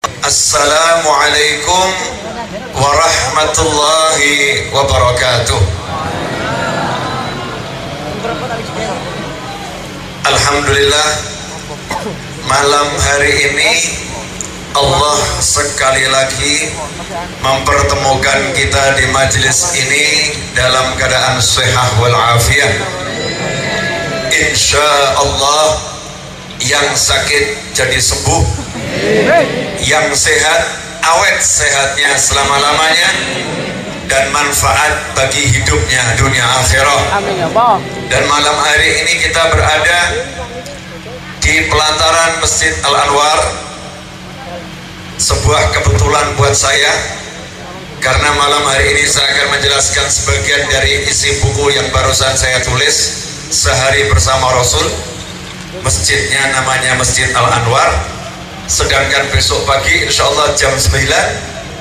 Assalamualaikum warahmatullahi wabarakatuh. Alhamdulillah, malam hari ini Allah sekali lagi mempertemukan kita di majelis ini dalam keadaan sehat wal afiat. Insya Allah, yang sakit jadi sembuh, yang sehat awet sehatnya selama-lamanya, dan manfaat bagi hidupnya dunia akhirat. Dan malam hari ini kita berada di pelataran Masjid Al-Anwar. Sebuah kebetulan buat saya, karena malam hari ini saya akan menjelaskan sebagian dari isi buku yang barusan saya tulis, Sehari Bersama Rasul. Masjidnya namanya Masjid Al-Anwar. Sedangkan besok pagi insya Allah jam 9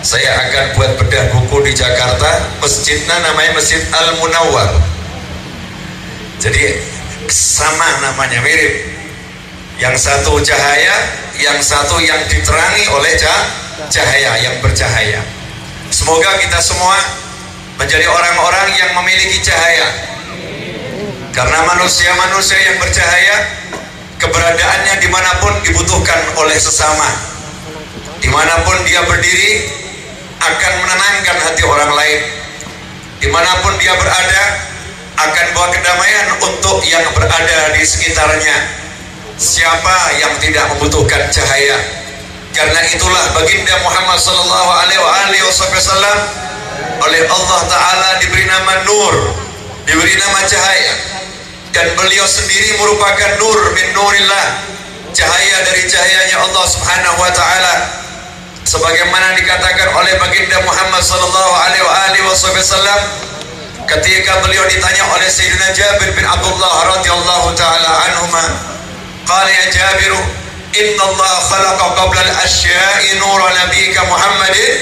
saya akan buat bedah buku di Jakarta. Masjidnya namanya Masjid Al-Munawwar. Jadi sama namanya, mirip. Yang satu cahaya, yang satu yang diterangi oleh cahaya, yang bercahaya. Semoga kita semua menjadi orang-orang yang memiliki cahaya. Karena manusia-manusia yang bercahaya, keberadaannya dimanapun dibutuhkan oleh sesama. Dimanapun dia berdiri akan menenangkan hati orang lain. Dimanapun dia berada akan bawa kedamaian untuk yang berada di sekitarnya. Siapa yang tidak membutuhkan cahaya? Karena itulah baginda Muhammad sallallahu alaihi wasallam oleh Allah Ta'ala diberi nama Nur, diberi nama cahaya. Dan beliau sendiri merupakan nur min nurillah, cahaya dari cahayanya Allah Subhanahu wa Ta'ala. Sebagaimana dikatakan oleh baginda Muhammad sallallahu alaihi wasallam ketika beliau ditanya oleh Sayyidina Jabir bin Abdullah radhiyallahu taala anhuma, qala ya Jabir, inna Allah khalaqa qabla al-asya'i nura nabiyyika Muhammadin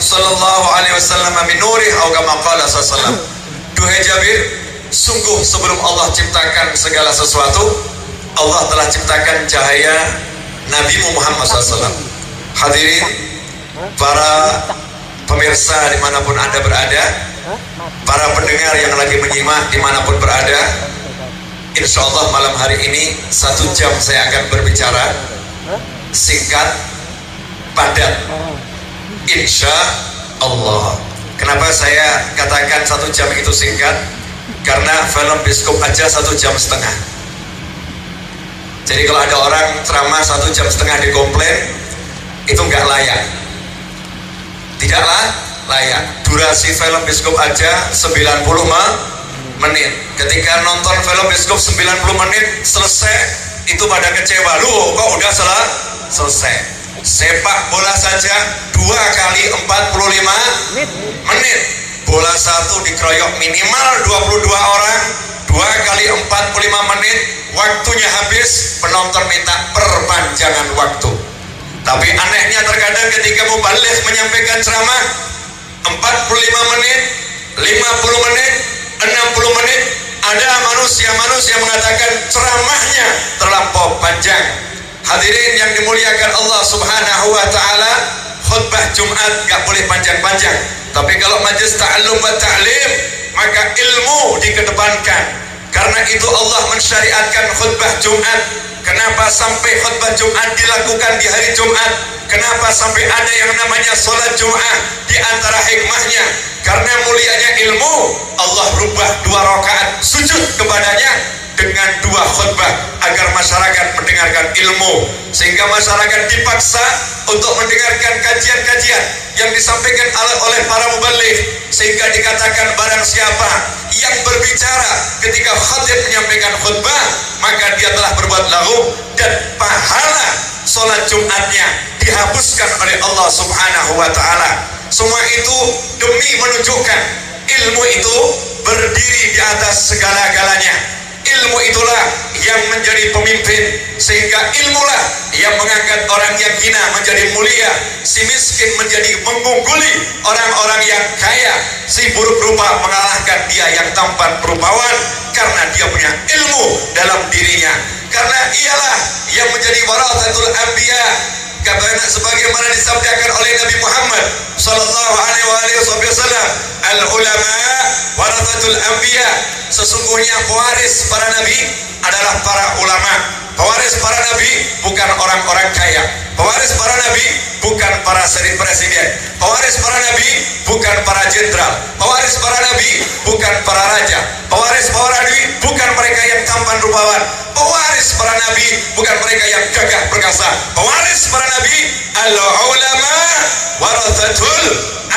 sallallahu alaihi wasallam min nurih, atau kama qala sallallahu. Duhai Jabir, sungguh sebelum Allah ciptakan segala sesuatu, Allah telah ciptakan cahaya Nabi Muhammad SAW. Hadirin, para pemirsa dimanapun Anda berada, para pendengar yang lagi menyimak dimanapun berada, insya Allah malam hari ini 1 jam saya akan berbicara singkat, padat, insya Allah. Kenapa saya katakan 1 jam itu singkat? Karena film bioskop aja 1,5 jam. Jadi kalau ada orang ceramah 1,5 jam dikomplain, itu nggak layak. Tidaklah layak. Durasi film bioskop aja 90 menit. Ketika nonton film bioskop 90 menit selesai, itu pada kecewa. Loh, kok udah selesai? Sepak bola saja 2 kali 45 menit. Bola 1 dikeroyok minimal 22 orang, 2 kali 45 menit, waktunya habis, penonton minta perpanjangan waktu. Tapi anehnya terkadang ketika mubalik menyampaikan ceramah 45 menit, 50 menit, 60 menit, ada manusia-manusia mengatakan ceramahnya terlampau panjang. Hadirin yang dimuliakan Allah Subhanahu wa Ta'ala, khutbah Jumat gak boleh panjang-panjang. Tapi kalau majelis ta'allum wa ta'lim, maka ilmu dikedepankan. Karena itu Allah mensyariatkan khutbah Jumat. Kenapa sampai khutbah Jumat dilakukan di hari Jumat? Kenapa sampai ada yang namanya sholat Jumat? Di antara hikmahnya, karena mulianya ilmu, Allah rubah 2 rakaat sujud kepadanya dengan 2 khutbah agar masyarakat mendengarkan ilmu, sehingga masyarakat dipaksa untuk mendengarkan kajian-kajian yang disampaikan oleh para mubalik, sehingga dikatakan barang siapa yang berbicara ketika khatib menyampaikan khutbah, maka dia telah berbuat laghu dan pahala sholat Jumatnya dihapuskan oleh Allah Subhanahu wa Ta'ala. Semua itu demi menunjukkan ilmu itu berdiri di atas segala-galanya. Ilmu itulah yang menjadi pemimpin, sehingga ilmulah yang mengangkat orang yang hina menjadi mulia, si miskin menjadi mengungguli orang-orang yang kaya, si buruk rupa mengalahkan dia yang tampan rupawan, karena dia punya ilmu dalam dirinya. Karena ialah yang menjadi warathatul anbiya, sebagaimana disabdakan oleh Nabi Muhammad sallallahu alaihi wasallam, al ulama warathatul anbiya, sesungguhnya pewaris para nabi adalah para ulama. Pewaris para nabi bukan orang-orang kaya. Pewaris para nabi bukan para presiden. Pewaris para nabi bukan para jenderal. Pewaris para nabi bukan para raja. Pewaris para nabi bukan mereka yang tampan rupawan. Pewaris para nabi bukan mereka yang gagah perkasa. Pewaris para nabi al-ulama warathatul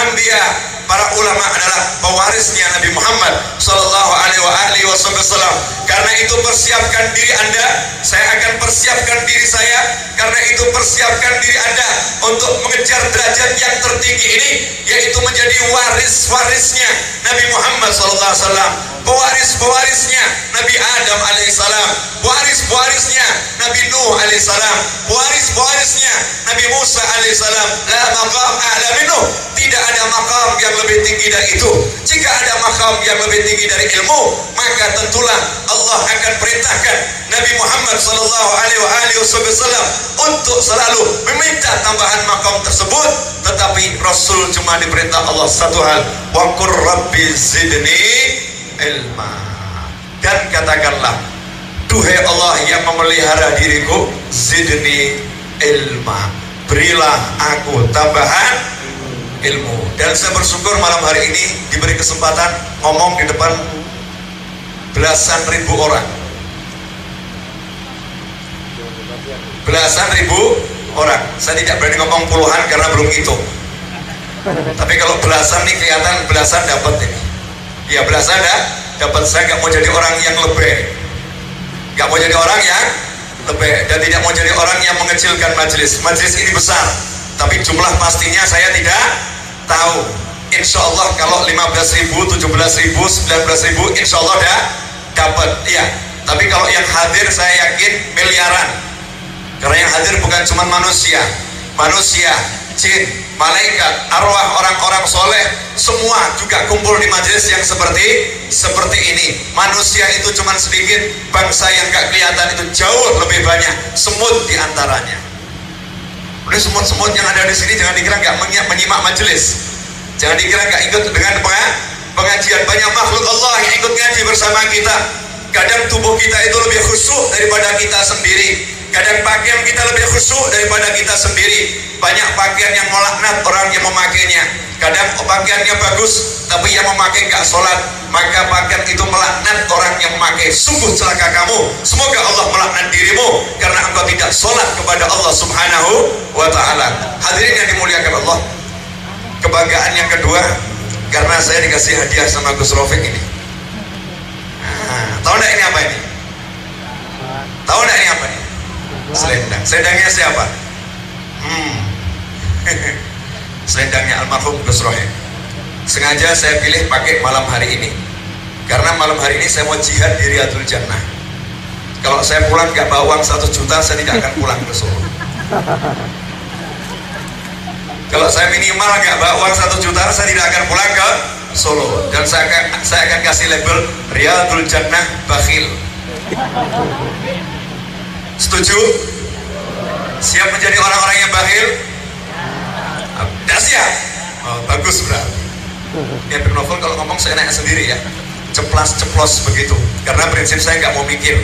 anbiya. Para ulama adalah pewarisnya Nabi Muhammad sallallahu alaihi wasallam. Karena itu persiapkan diri Anda, saya akan persiapkan diri saya. Karena itu persiapkan diri Anda untuk mengejar derajat yang tertinggi ini, yaitu menjadi waris-warisnya Nabi Muhammad sallallahu alaihi wasallam, pewaris-pewarisnya Nabi Adam alaihissalam, waris-warisnya Nabi Nuh alaihissalam, waris-warisnya Nabi Musa alaihissalam. La maqam a'la minhu, tidak ada maqam yang lebih tinggi dari itu. Jika ada maqam yang lebih tinggi dari ilmu, maka tentulah Allah akan perintahkan Nabi Muhammad sallallahu alaihi wasallam untuk selalu meminta tambahan maqam tersebut. Tetapi Rasul cuma diperintah Allah satu hal, wa qur rabbi zidni ilma, dan katakanlah, duhai Allah yang memelihara diriku, zidni ilma, berilah aku tambahan ilmu. Dan saya bersyukur malam hari ini diberi kesempatan ngomong di depan belasan ribu orang. Belasan ribu orang. Saya tidak berani ngomong puluhan karena belum hitung. Tapi kalau belasan nih kelihatan belasan dapat ini. Ya belasan dapat. Saya nggak mau jadi orang yang lebih, nggak mau jadi orang yang lebih, dan tidak mau jadi orang yang mengecilkan majelis. Majelis ini besar, tapi jumlah pastinya saya tidak tahu. Insya Allah kalau 15.000, 17.000, 19.000 insya Allah dapat ya. Tapi kalau yang hadir saya yakin miliaran, karena yang hadir bukan cuma manusia, jin, malaikat, arwah orang-orang soleh, semua juga kumpul di majelis yang seperti ini. Manusia itu cuma sedikit, bangsa yang gak kelihatan itu jauh lebih banyak, semut diantaranya. Udah semut-semut yang ada di sini jangan dikira gak menyimak majelis, jangan dikira gak ikut dengan pengajian. Banyak makhluk Allah yang ikut ngaji bersama kita. Kadang tubuh kita itu lebih khusyuk daripada kita sendiri. Kadang pakaian kita lebih khusyuk daripada kita sendiri. Banyak pakaian yang melaknat orang yang memakainya. Kadang pakaiannya bagus, tapi yang memakai gak sholat, maka pakaian itu melaknat orang yang memakai. Sungguh celaka kamu. Semoga Allah melaknat dirimu karena engkau tidak sholat kepada Allah subhanahu wa ta'ala. Hadirin yang dimuliakan Allah, kebanggaan yang kedua, karena saya dikasih hadiah sama Gus Rafiq ini. Tahu enggak ini apa ini? Tahu enggak ini apa ini? Selendang. Selendangnya siapa? Selendangnya almarhum Gus Rohim. Sengaja saya pilih pakai malam hari ini karena malam hari ini saya mau jihad di Riyadul Jannah. Kalau saya pulang gak bawa uang 1 juta, saya tidak akan pulang ke Solo. Kalau saya minimal gak bawa uang 1 juta, saya tidak akan pulang ke Solo. Dan saya akan kasih label Riyadul Jannah Bakhil. Setuju? Siap menjadi orang-orang yang bakhil? Tidak siap? Oh, bagus berarti. Ya bernovel kalau ngomong saya naik sendiri ya, ceplas-ceplos begitu. Karena prinsip saya nggak mau mikir.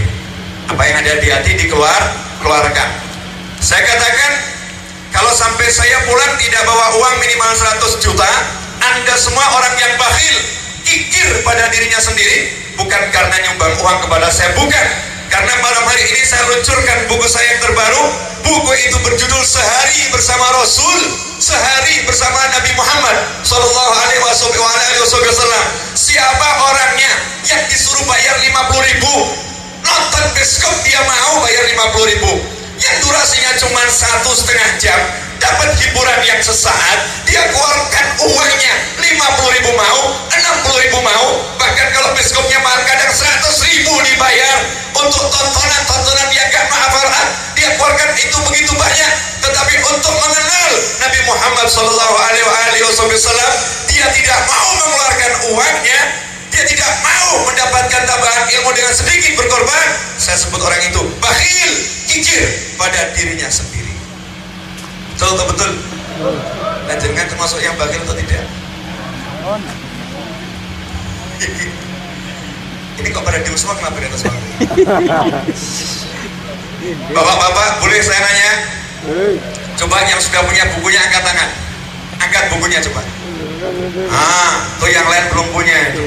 Apa yang ada di hati dikeluarkan. Saya katakan, kalau sampai saya pulang tidak bawa uang minimal 100 juta, Anda semua orang yang bakhil, kikir pada dirinya sendiri, bukan karena nyumbang uang kepada saya, bukan. Karena malam hari ini saya luncurkan buku saya yang terbaru. Buku itu berjudul Sehari Bersama Rasul, Sehari Bersama Nabi Muhammad sallallahu alaihi wasallam. Siapa orangnya yang disuruh bayar 50.000 nonton bioskop dia mau bayar 50.000, yang durasinya cuma 1,5 jam, dapat hiburan yang sesaat, dia keluarkan uangnya 50.000 mau, 60.000 mau, bahkan kalau bioskopnya mahal kadang 100.000 dibayar untuk tontonan yang gak maafarat, dia keluarkan itu begitu banyak. Tetapi untuk mengenal Nabi Muhammad sallallahu alaihi wasallam, dia tidak mau mengeluarkan uangnya, dia tidak mau mendapatkan tambahan ilmu dengan sedikit berkorban. Saya sebut orang itu bakhil, kikir pada dirinya sendiri. Betul atau betul? Dan jangan termasuk yang bakhil atau tidak? Ini kok pada diem semua, kenapa di atas panggung? Bapak-bapak, boleh saya nanya? Coba yang sudah punya bukunya angkat tangan. Angkat bukunya coba. Tuh yang lain belum punya.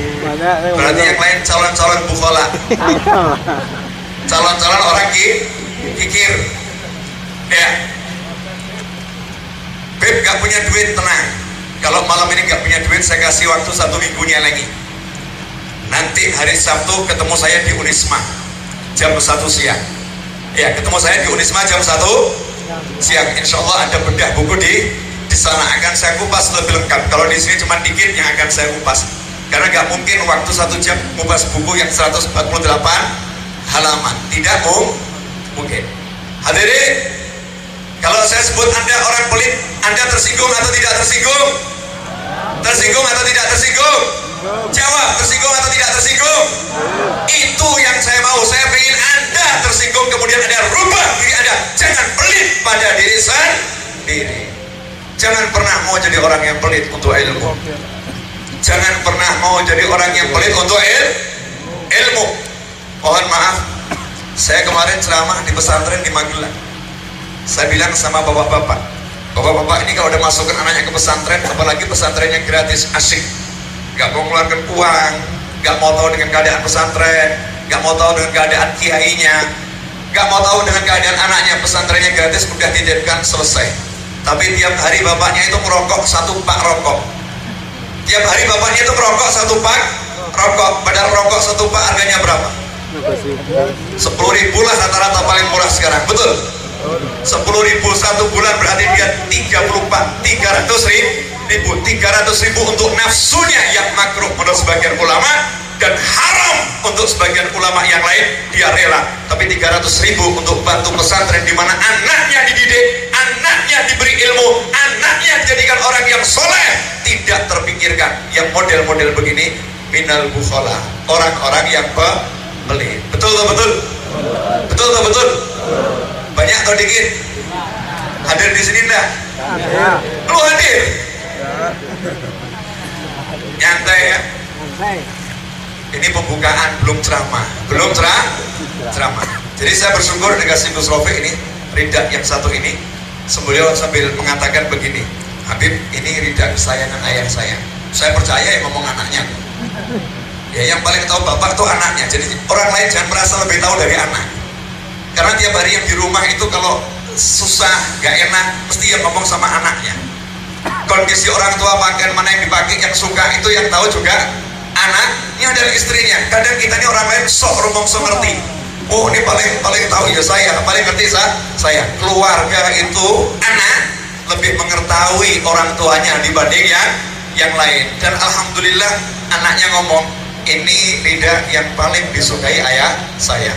Berarti yang lain calon-calon bukhola. Calon-calon orang kikir. Ya. Beb gak punya duit, tenang. Kalau malam ini gak punya duit, saya kasih waktu 1 minggunya lagi. Nanti hari Sabtu ketemu saya di Unisma jam 1 siang. Ya, ketemu saya di Unisma jam 1 siang. Insya Allah ada bedah buku di sana, akan saya kupas lebih lengkap. Kalau di sini cuma dikit yang akan saya kupas, karena gak mungkin waktu 1 jam kupas buku yang 148 halaman. Tidak mungkin. Hadirin, kalau saya sebut Anda orang pelit, Anda tersinggung atau tidak tersinggung? Tersinggung atau tidak tersinggung? Jawab, tersinggung atau tidak tersinggung? Itu yang saya mau. Saya ingin Anda tersinggung, kemudian Anda rubah diri Anda. Jangan pelit pada diri sendiri. Jangan pernah mau jadi orang yang pelit untuk ilmu. Jangan pernah mau jadi orang yang pelit untuk ilmu. Mohon maaf, saya kemarin ceramah di pesantren di Magelang. Saya bilang sama bapak-bapak, bapak-bapak ini kalau udah masukkan anaknya ke pesantren, apalagi pesantrennya gratis, asyik, gak mau mengeluarkan uang, gak mau tahu dengan keadaan pesantren, gak mau tahu dengan keadaan kiainya, gak mau tahu dengan keadaan anaknya. Pesantrennya gratis, udah dititipkan, selesai. Tapi tiap hari bapaknya itu merokok 1 pak rokok. Tiap hari bapaknya itu merokok 1 pak rokok. Padahal rokok 1 pak harganya berapa? 10.000 lah rata-rata paling murah sekarang, betul? 10.000 1 bulan berarti dia 30 pak, 300.000 untuk nafsunya yang makruh menurut sebagian ulama, dan haram untuk sebagian ulama yang lain, dia rela. Tapi 300.000 untuk bantu pesantren di mana anaknya dididik, anaknya diberi ilmu, anaknya dijadikan orang yang soleh, tidak terpikirkan. Yang model-model begini minal bukhola, orang-orang yang pelit. Betul atau betul? Betul atau betul? Banyak atau dikit? Hadir di sini enggak? Lu hadir? Nyantai ya? Ini pembukaan, belum ceramah. Belum ceramah. Jadi saya bersyukur dikasih Gus Rofiq ini, Rida yang satu ini. Beliau sambil mengatakan begini, Habib, ini Rida kesayangan ayah saya. Saya percaya yang ngomong anaknya. Ya, yang paling tahu bapak tuh anaknya. Jadi orang lain jangan merasa lebih tahu dari anak. Karena tiap hari yang di rumah itu kalau susah, gak enak, mesti yang ngomong sama anaknya. Kondisi orang tua pakaian mana yang dipakai, yang suka itu yang tahu juga anaknya dan istrinya. Kadang kita ini orang lain sok rumong sok ngerti. Oh, ini paling tahu ya saya, paling ngerti saya. Keluarga itu anak lebih mengetahui orang tuanya dibanding yang lain. Dan alhamdulillah anaknya ngomong, ini Rida yang paling disukai ayah saya.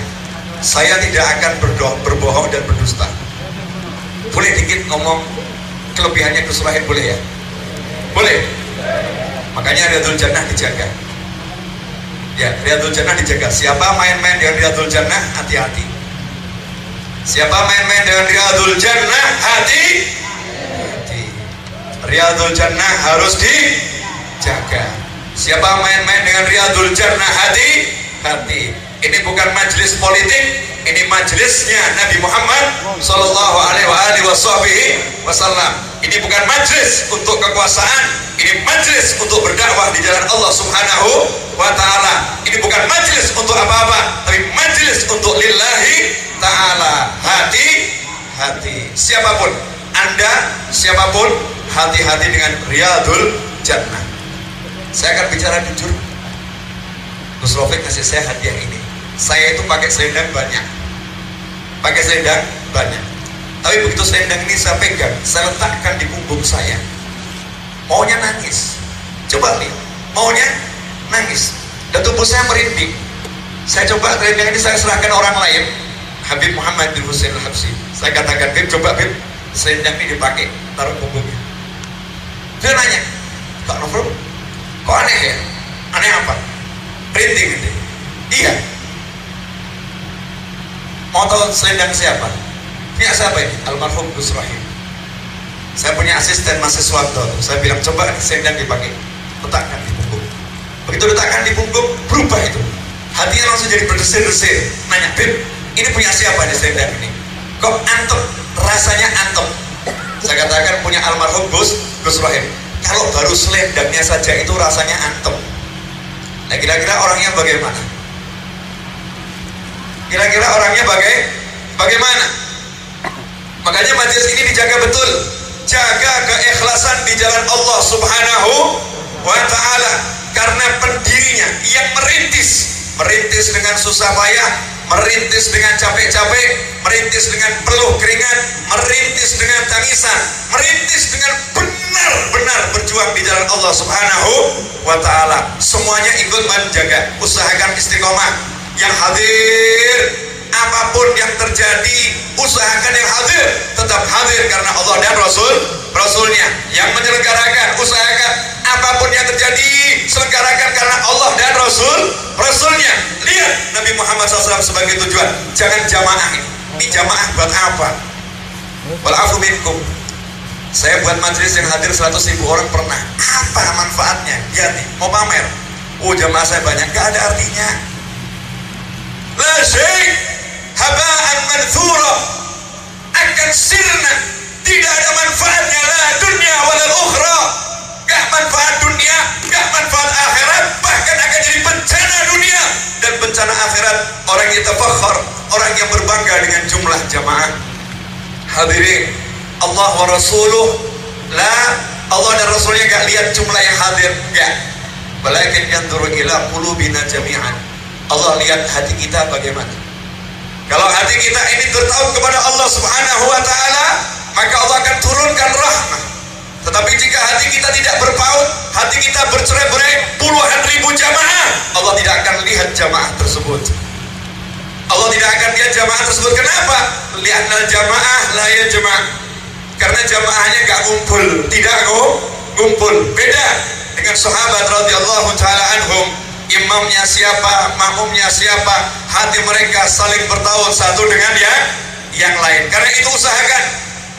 Saya tidak akan berbohong dan berdusta. Boleh dikit ngomong kelebihannya Gus Rahim, boleh ya? Boleh. Makanya Riyadul Jannah dijaga. Ya, Riyadul Jannah dijaga. Siapa main-main dengan Riyadul Jannah, hati-hati. Siapa main-main dengan Riyadul Jannah, hati-hati. Riyadul Jannah harus dijaga. Siapa main-main dengan Riyadul Jannah, hati-hati. Ini bukan majelis politik, ini majelisnya Nabi Muhammad Sallallahu Alaihi Wasallam. Ini bukan majelis untuk kekuasaan, ini majelis untuk berdakwah di jalan Allah Subhanahu wa Ta'ala. Ini bukan majelis untuk apa-apa, tapi majelis untuk lillahi ta'ala. Hati-hati. Siapapun Anda, siapapun, hati-hati dengan Riyadul Jannah. Saya akan bicara jujur. Gus Rofiq kasih saya hadiah ini. Saya itu pakai selendang banyak, tapi begitu selendang ini saya pegang, saya letakkan di punggung saya, maunya nangis. Coba lihat, maunya nangis, dan tubuh saya merinding. Saya coba selendang ini saya serahkan orang lain, Habib Muhammad bin Husain Al-Habsyi. Saya katakan, Bib, coba Bib, selendang ini dipakai, taruh punggungnya. Dia nanya, Kak Nofru, kok aneh ya? Aneh apa? Merinding ini. Iya. Mau tahu selendang siapa? Punya siapa ini? Almarhum Gus Rahim. Saya punya asisten mahasiswa, saya bilang coba sendang dipakai, letakkan di punggung. Begitu letakkan di punggung, berubah itu. Hatinya langsung jadi berdesir-desir. Nanya, Beb, ini punya siapa di sendang ini? Kok antum? Rasanya antum. Saya katakan punya almarhum Gus Rohim. Kalau baru selendangnya saja itu rasanya antum. Nah, kira-kira orangnya bagaimana? Kira-kira orangnya bagaimana? Makanya majelis ini dijaga betul. Jaga keikhlasan di jalan Allah Subhanahu wa ta'ala. Karena pendirinya yang merintis dengan susah payah, merintis dengan capek-capek, merintis dengan peluh keringat, merintis dengan tangisan, merintis dengan benar-benar berjuang di jalan Allah Subhanahu wa ta'ala. Semuanya ikut menjaga. Usahakan istiqomah. Yang hadir, apapun yang terjadi, usahakan yang hadir tetap hadir karena Allah dan Rasulnya. Yang menyelenggarakan, usahakan apapun yang terjadi selenggarakan karena Allah dan Rasulnya. Lihat Nabi Muhammad SAW sebagai tujuan. Jangan jamaah ini jamaah buat apa? Walafu minkum. Saya buat majelis yang hadir 100.000 orang pernah. Apa manfaatnya? Lihat nih, mau pamer. Oh, jamaah saya banyak, gak ada artinya. La syai' haba'an manthura, akan sirna, tidak ada manfaatnya, la dunia walal ukhra, gak manfaat dunia, gak manfaat akhirat, bahkan akan jadi bencana dunia dan bencana akhirat. Orang yang tafakhar, orang yang berbangga dengan jumlah jamaah. Hadirin, Allah wa rasuluh, Allah dan Rasulnya gak lihat jumlah yang hadir, gak, walakin yanzuru ila qulubina jami'an. Allah lihat hati kita bagaimana. Kalau hati kita ini bertaut kepada Allah Subhanahu wa ta'ala, maka Allah akan turunkan rahmah. Tetapi jika hati kita tidak berpaut, hati kita bercerai-berai puluhan ribu jamaah, Allah tidak akan lihat jamaah tersebut. Allah tidak akan lihat jamaah tersebut. Kenapa? Lihatlah jamaah la ya jamaah. Karena jamaahnya gak ngumpul, tidak ngumpul. Beda dengan sahabat radhiyallahu taala anhum. Imamnya siapa, makmumnya siapa, hati mereka saling bertaut satu dengan yang lain. Karena itu usahakan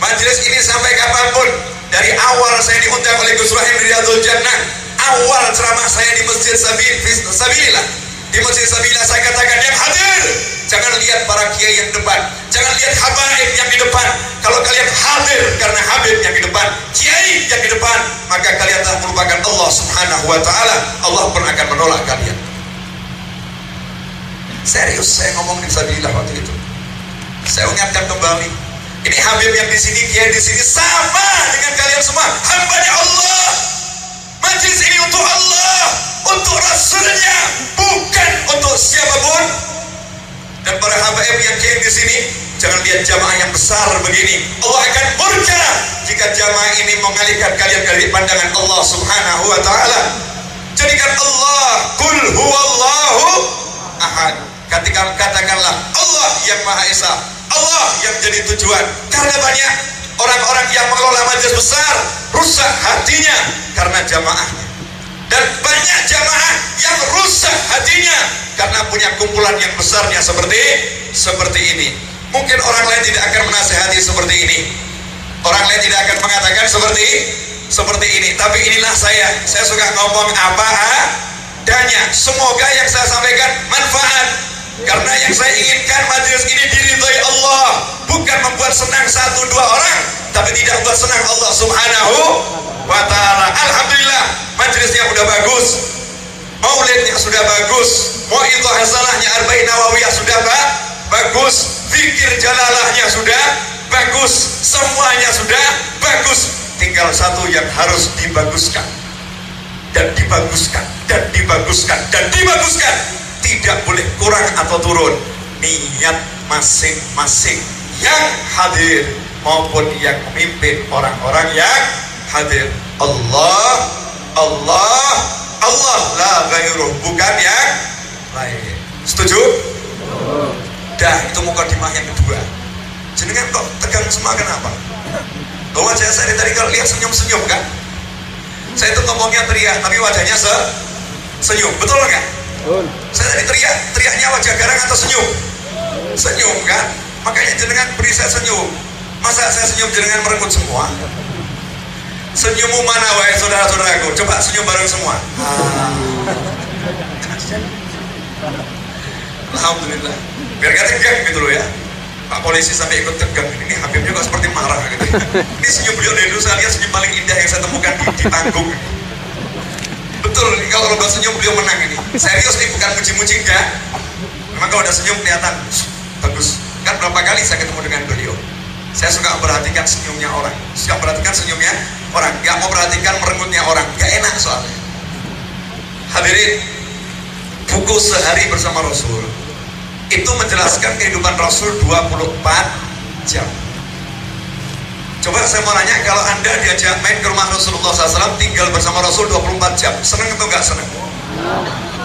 majelis ini sampai kapanpun. Dari awal saya diundang oleh Gus Rohim Riyadul Jannah, awal ceramah saya di Masjid Sabilillah, di Masjid Sabilillah saya katakan yang hadir, jangan lihat para kiai yang depan, jangan lihat habaib yang di depan. Kalau kalian hadir karena habib yang di depan, kiai yang di depan, maka kalian telah melupakan Allah Subhanahu wa ta'ala. Allah pun akan menolak kalian. Serius saya ngomong di Sabilillah waktu itu. Saya ingatkan kembali, ini habib yang di sini, kiai di sini sama dengan kalian semua, hambanya Allah. Majlis ini untuk Allah, untuk Rasulnya, bukan untuk siapapun. Dan para habaib yang kiai di sini, jangan lihat jamaah yang besar begini. Allah akan murka jika jamaah ini mengalihkan kalian dari pandangan Allah Subhanahu wa ta'ala. Jadikan Allah kul huwallahu ahad. Katakanlah Allah yang Maha Esa, Allah yang jadi tujuan. Karena banyak orang-orang yang mengelola majelis besar rusak hatinya karena jamaahnya. Dan banyak jamaah yang rusak hatinya karena punya kumpulan yang besarnya seperti ini. Mungkin orang lain tidak akan menasihati seperti ini, orang lain tidak akan mengatakan seperti ini. Tapi inilah saya suka ngomong apa adanya. Semoga yang saya sampaikan manfaat, karena yang saya inginkan majelis ini diridhoi Allah, bukan membuat senang 1-2 orang, tapi tidak membuat senang Allah Subhanahu wa ta'ala. Alhamdulillah majelisnya sudah bagus, maulidnya sudah bagus, mau'idhah hasanahnya arba'in nawawiyah sudah bagus, zikir jalalahnya sudah bagus, semuanya sudah bagus. Tinggal satu yang harus dibaguskan dan dibaguskan dan dibaguskan dan dibaguskan. Tidak boleh kurang atau turun. Niat masing-masing yang hadir maupun yang memimpin orang-orang yang hadir. Allah, Allah, Allah, la ghairuh, bukan yang lain. Setuju? Dah, itu mukadimah yang kedua. Jenengan kok tegang semua, kenapa? Wajah saya tadi kalau lihat senyum-senyum kan? Saya itu ngomongnya teriak, tapi wajahnya senyum, betul nggak? Saya tadi teriaknya wajah garang atau senyum? Senyum kan? Makanya jenengan beri saya senyum. Masa saya senyum jenengan merenggut semua? Senyummu mana wahai saudara-saudaraku? Coba senyum bareng semua. Alhamdulillah. Biar gak tegang gitu loh ya. Pak polisi sampai ikut tegang. Ini Habibnya kok seperti marah gitu. Ini senyum beliau dari dulu saya lihat senyum paling indah yang saya temukan di panggung. Betul, kalau lomba senyum beliau menang ini. Serius nih, bukan muji-muji enggak. Memang kalau udah senyum kelihatan bagus. Kan berapa kali saya ketemu dengan beliau. Saya suka memperhatikan senyumnya orang. Suka memperhatikan senyumnya orang. Gak mau perhatikan merengutnya orang. Gak enak soalnya. Hadirin, buku Sehari Bersama Rasul itu menjelaskan kehidupan Rasul 24 jam. Coba saya mau nanya, kalau anda diajak main ke rumah Rasulullah SAW, tinggal bersama Rasul 24 jam, seneng atau nggak seneng?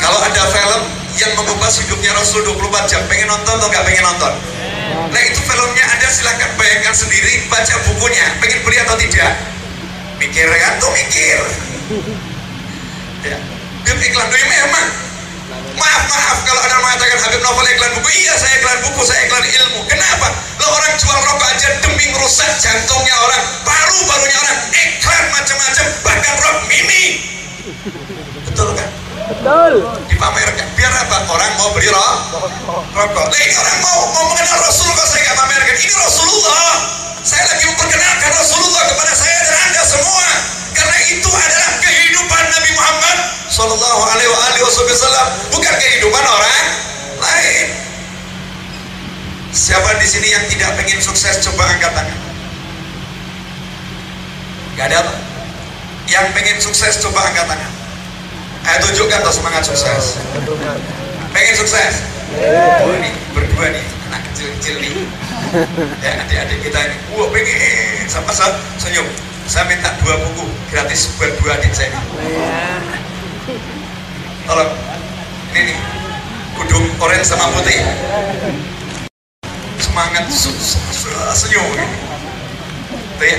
Kalau ada film yang mengupas hidupnya Rasul 24 jam, pengen nonton atau nggak pengen nonton? Nah itu filmnya, anda silahkan bayangkan sendiri, baca bukunya, pengen beli atau tidak? Mikir kan tuh, mikir ya. Dia iklan doi memang. Maaf kalau ada mengatakan Habib Novel iklan buku. Iya, saya iklan buku, saya iklan ilmu. Kenapa? Lo orang jual rokok aja demi merusak jantungnya orang, paru-parunya orang, iklan macam-macam, bahkan rok mini. Betul kan? Betul. Dipamerkan. Biar apa? Orang mau beli rokok. Nah, ini orang mau mengenal Rasul kok saya nggak pamerkan. Ini Rasulullah. Saya lagi memperkenalkan Rasulullah kepada saya dan anda semua. Karena itu adalah kehidupan Nabi Muhammad Sallallahu Alaihi Wasallam, bukan kehidupan orang lain. Siapa di sini yang tidak pengen sukses? Coba angkat tangan. Gak ada apa? Yang pengen sukses coba angkat tangan. Ayo tunjukkan tuh semangat sukses. Pengen sukses? Oh, ini berdua nih, anak kecil-kecil nih. Ya adik-adik kita ini. Wah pengen, sama senyum. Saya minta 2 buku gratis buat 2 adik saya. Tolong, ini nih, kudung orange sama putih. Semangat senyum. Tuh ya,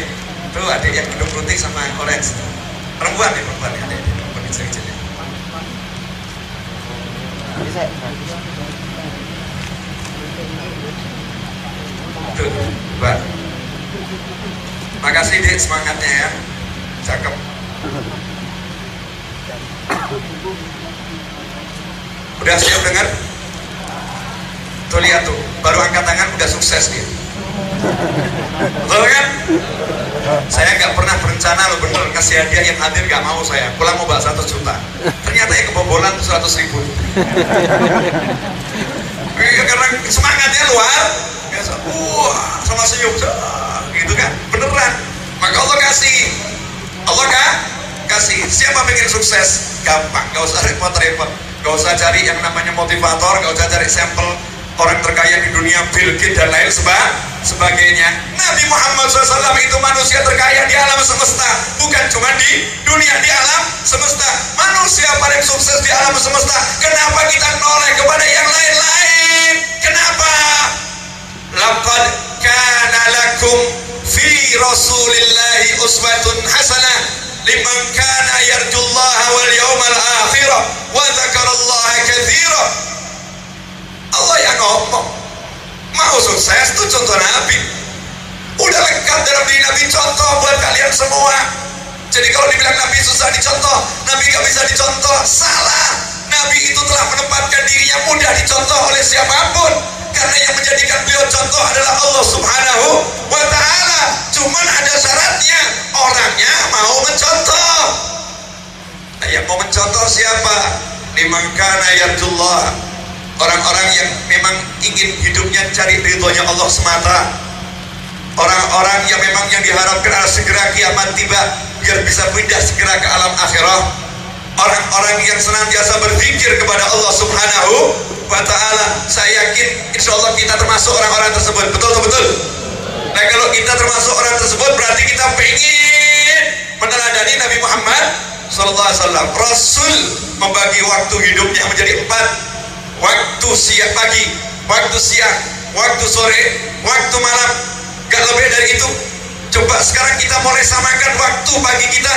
tuh adik yang kudung putih sama orange. Perempuan ya, adik perempuan kecil-kecil. Tuh, Mbak. Makasih Dik semangatnya ya. Cakep. Udah siap dengar? Tuh lihat tuh, baru angkat tangan udah sukses dia. Betul kan? Saya nggak pernah berencana loh bener kasih hadiah yang hadir nggak mau saya. Pulang mau bawa 100 juta. Ternyata yang kebobolan tuh 100 ribu. Karena semangatnya luar biasa. Wah, sama senyum gitu kan, beneran. Maka Allah kasih. Siapa pengen sukses? Gampang, gak usah repot-repot, gak usah cari yang namanya motivator, gak usah cari sampel orang terkaya di dunia, Bill Gates dan lain sebagainya. Nabi Muhammad SAW itu manusia terkaya di alam semesta, bukan cuma di dunia, di alam semesta. Manusia paling sukses di alam semesta. Kenapa kita noleh kepada yang lain-lain? Kenapa? Laqad kana lakum fi Rasulillahi uswatun hasanah liman kana yarjullaha wal yawmal akhirah wa dzakarallaha katsira. Allah yang ngomong, mau sukses itu contoh Nabi. Udah lengkap dalam diri Nabi, contoh buat kalian semua. Jadi kalau dibilang Nabi susah dicontoh, Nabi gak bisa dicontoh, salah. Nabi itu telah menempatkan dirinya mudah dicontoh oleh siapapun, karena yang menjadikan beliau contoh adalah Allah Subhanahu wa ta'ala. Cuman ada syaratnya, orangnya mau mencontoh. Nah, yang mau mencontoh siapa? Liman kana yarjullah, orang-orang yang memang ingin hidupnya cari ridhonya Allah semata. Orang-orang yang memang yang diharapkan adalah segera kiamat tiba, biar bisa pindah segera ke alam akhirah. Orang-orang yang senantiasa berzikir kepada Allah Subhanahu wa ta'ala. Saya yakin insya Allah kita termasuk orang-orang tersebut. Betul? Nah kalau kita termasuk orang tersebut, berarti kita pengen meneladani Nabi Muhammad SAW. Rasul membagi waktu hidupnya menjadi 4. Waktu siang pagi, waktu siang, waktu sore, waktu malam. Gak lebih dari itu. Coba sekarang kita mulai samakan waktu pagi kita.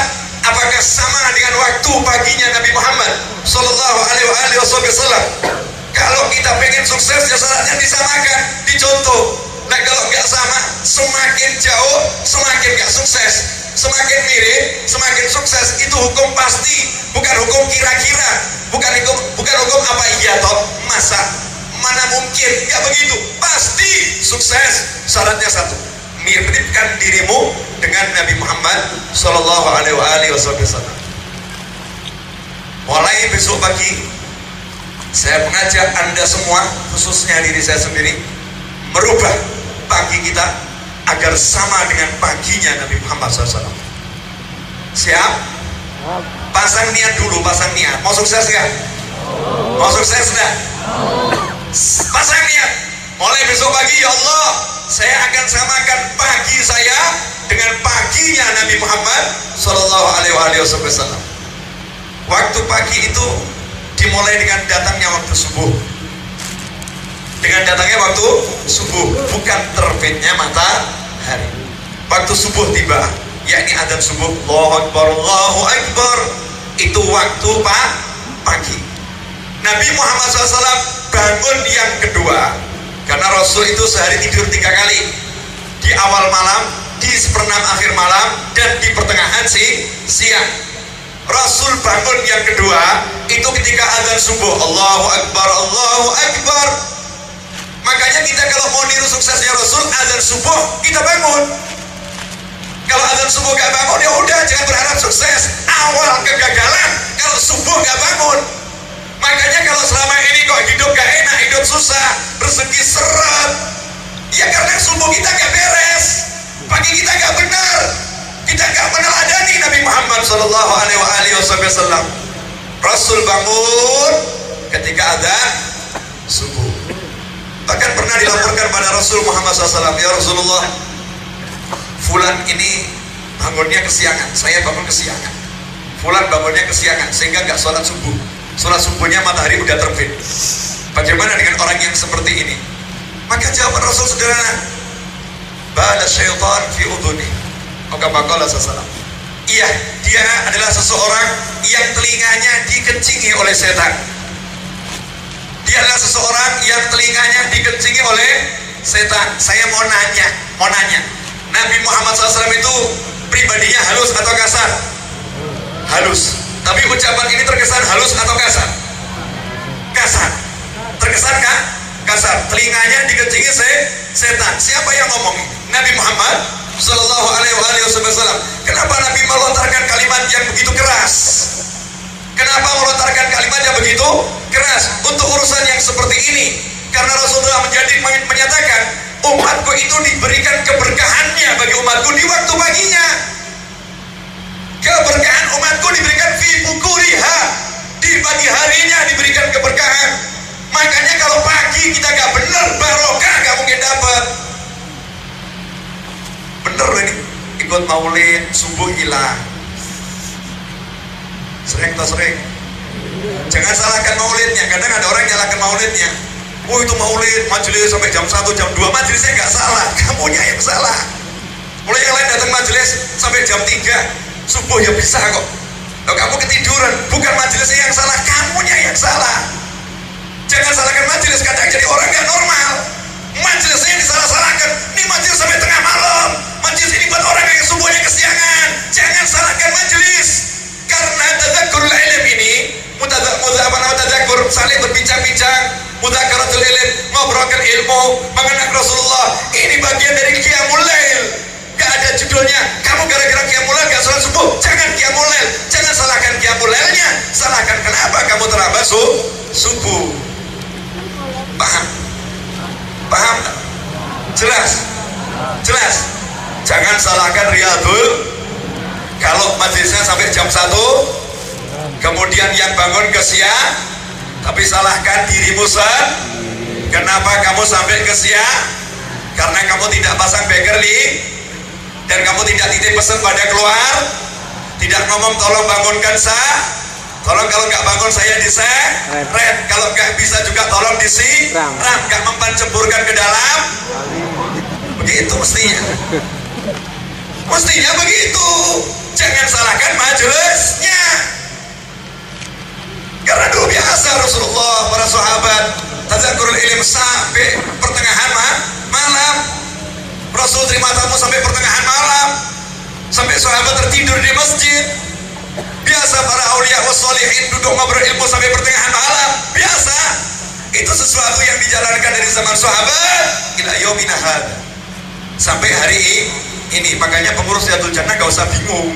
Apakah sama dengan waktu paginya Nabi Muhammad Sallallahu Alaihi Wasallam? Kalau kita pengen sukses, ya syaratnya disamakan, dicontoh. Nah kalau nggak sama, semakin jauh, semakin nggak sukses. Semakin mirip, semakin sukses. Itu hukum pasti, bukan hukum kira-kira, bukan hukum apa iya toh, masa mana mungkin, nggak begitu. Pasti sukses. Syaratnya satu, miripkan dirimu dengan Nabi Muhammad Sallallahu Alaihi Wasallam. Mulai besok pagi saya mengajak Anda semua, khususnya diri saya sendiri, merubah pagi kita agar sama dengan paginya Nabi Muhammad SAW. Siap? Pasang niat dulu, pasang niat. Mau sukses gak? Mau sukses gak? Pasang niat. Mulai besok pagi, ya Allah, saya akan samakan pagi saya dengan paginya Nabi Muhammad Sallallahu Alaihi Wasallam. Waktu pagi itu dimulai dengan datangnya waktu subuh. Dengan datangnya waktu subuh, bukan terbitnya matahari. Waktu subuh tiba, yakni adzan subuh, Allahu Akbar, Allahu Akbar. Itu waktu pagi. Nabi Muhammad SAW bangun yang kedua, karena Rasul itu sehari tidur 3 kali. Di awal malam, di seperenam akhir malam, dan di pertengahan siang. Rasul bangun yang kedua itu ketika azan subuh, Allahu Akbar, Allahu Akbar. Makanya kita kalau mau niru suksesnya Rasul, azan subuh kita bangun. Kalau azan subuh gak bangun, ya udah, jangan berharap sukses. Awal kegagalan kalau subuh gak bangun. Makanya kalau selama ini kok hidup gak enak, hidup susah, rezeki seret, ya karena subuh kita gak beres, pagi kita gak benar. Kita gak meneladani Nabi Muhammad Sallallahu Alaihi Wasallam. Rasul bangun ketika ada subuh. Bahkan pernah dilaporkan pada Rasul Muhammad SAW, ya Rasulullah, fulan ini bangunnya kesiangan, saya bangun kesiangan. Fulan bangunnya kesiangan sehingga gak sholat subuh. Sholat subuhnya matahari udah terbit. Bagaimana dengan orang yang seperti ini? Maka jawaban Rasul sederhana, ba'da syaitan fi udhuni. Maka bakalah sesalam. Iya, dia adalah seseorang yang telinganya dikencingi oleh setan. Dia adalah seseorang yang telinganya dikencingi oleh setan. Saya mau nanya, Nabi Muhammad SAW itu pribadinya halus atau kasar? Halus. Tapi ucapan ini terkesan halus atau kasar? Kasar. Terkesan kan? Kasar. Telinganya dikencingi setan. Siapa yang ngomong? Nabi Muhammad Sallallahu Alaihi Wasallam. Kenapa Nabi melontarkan kalimat yang begitu keras? Kenapa melontarkan kalimat yang begitu keras untuk urusan yang seperti ini? Karena Rasulullah menyatakan umatku itu diberikan keberkahannya bagi umatku di waktu paginya. Keberkahan umatku diberikan fi bukuriha, di pagi harinya diberikan keberkahan. Makanya kalau pagi kita gak benar, barokah gak mungkin dapat. Bener ini, ikut maulid subuh hilang. Sering atau sering? Jangan salahkan maulidnya. Kadang ada orang nyalahkan maulidnya. Oh itu maulid, majelis sampai jam 1, jam 2. Majelisnya nggak salah, kamunya yang salah. Mulai yang lain datang majelis sampai jam 3 subuh ya bisa kok. Kalau kamu ketiduran, bukan majelisnya yang salah, kamunya yang salah. Jangan salahkan majelis, kadang jadi orang nggak normal. Majelisnya yang disalah-salahkan. Ini majelis sampai tengah malam. Majelis ini buat orang yang subuhnya kesiangan. Jangan salahkan majelis. Karena tadzakurul ilm ini, mutadzakur saling berbincang-bincang, mudzakaratul ilm, ngobrolkan ilmu, mengenang Rasulullah. Ini bagian dari qiyamul lail. Gak ada judulnya, kamu gara-gara qiyamul lail gak sholat subuh. Jangan qiyamul lail. Jangan salahkan qiyamul lailnya. Salahkan kenapa kamu terlambat subuh. Paham? Paham? Jelas? Jelas? Jangan salahkan Riyadul. Kalau majelisnya sampai jam 1, kemudian yang bangun ke siang, tapi salahkan dirimu sendiri. Kenapa kamu sampai ke siang? Karena kamu tidak pasang bakery, dan kamu tidak titip pesan pada keluar, tidak ngomong tolong bangunkan saya, tolong kalau nggak bangun saya diseret, kalau nggak bisa juga tolong disiram, nggak mempan ceburkan ke dalam. Begitu mestinya. Mestinya begitu. Jangan salahkan majelisnya. Karena dulu biasa Rasulullah, para sahabat tadzakurul ilm sampai pertengahan malam. Rasul terima tamu sampai pertengahan malam. Sampai sahabat tertidur di masjid. Biasa para aulia wassolihin duduk ngobrol ilmu sampai pertengahan malam. Biasa. Itu sesuatu yang dijalankan dari zaman sahabat ila yaumina hadzal. Sampai hari ini. Makanya pengurus Riyadhul Jannah gak usah bingung.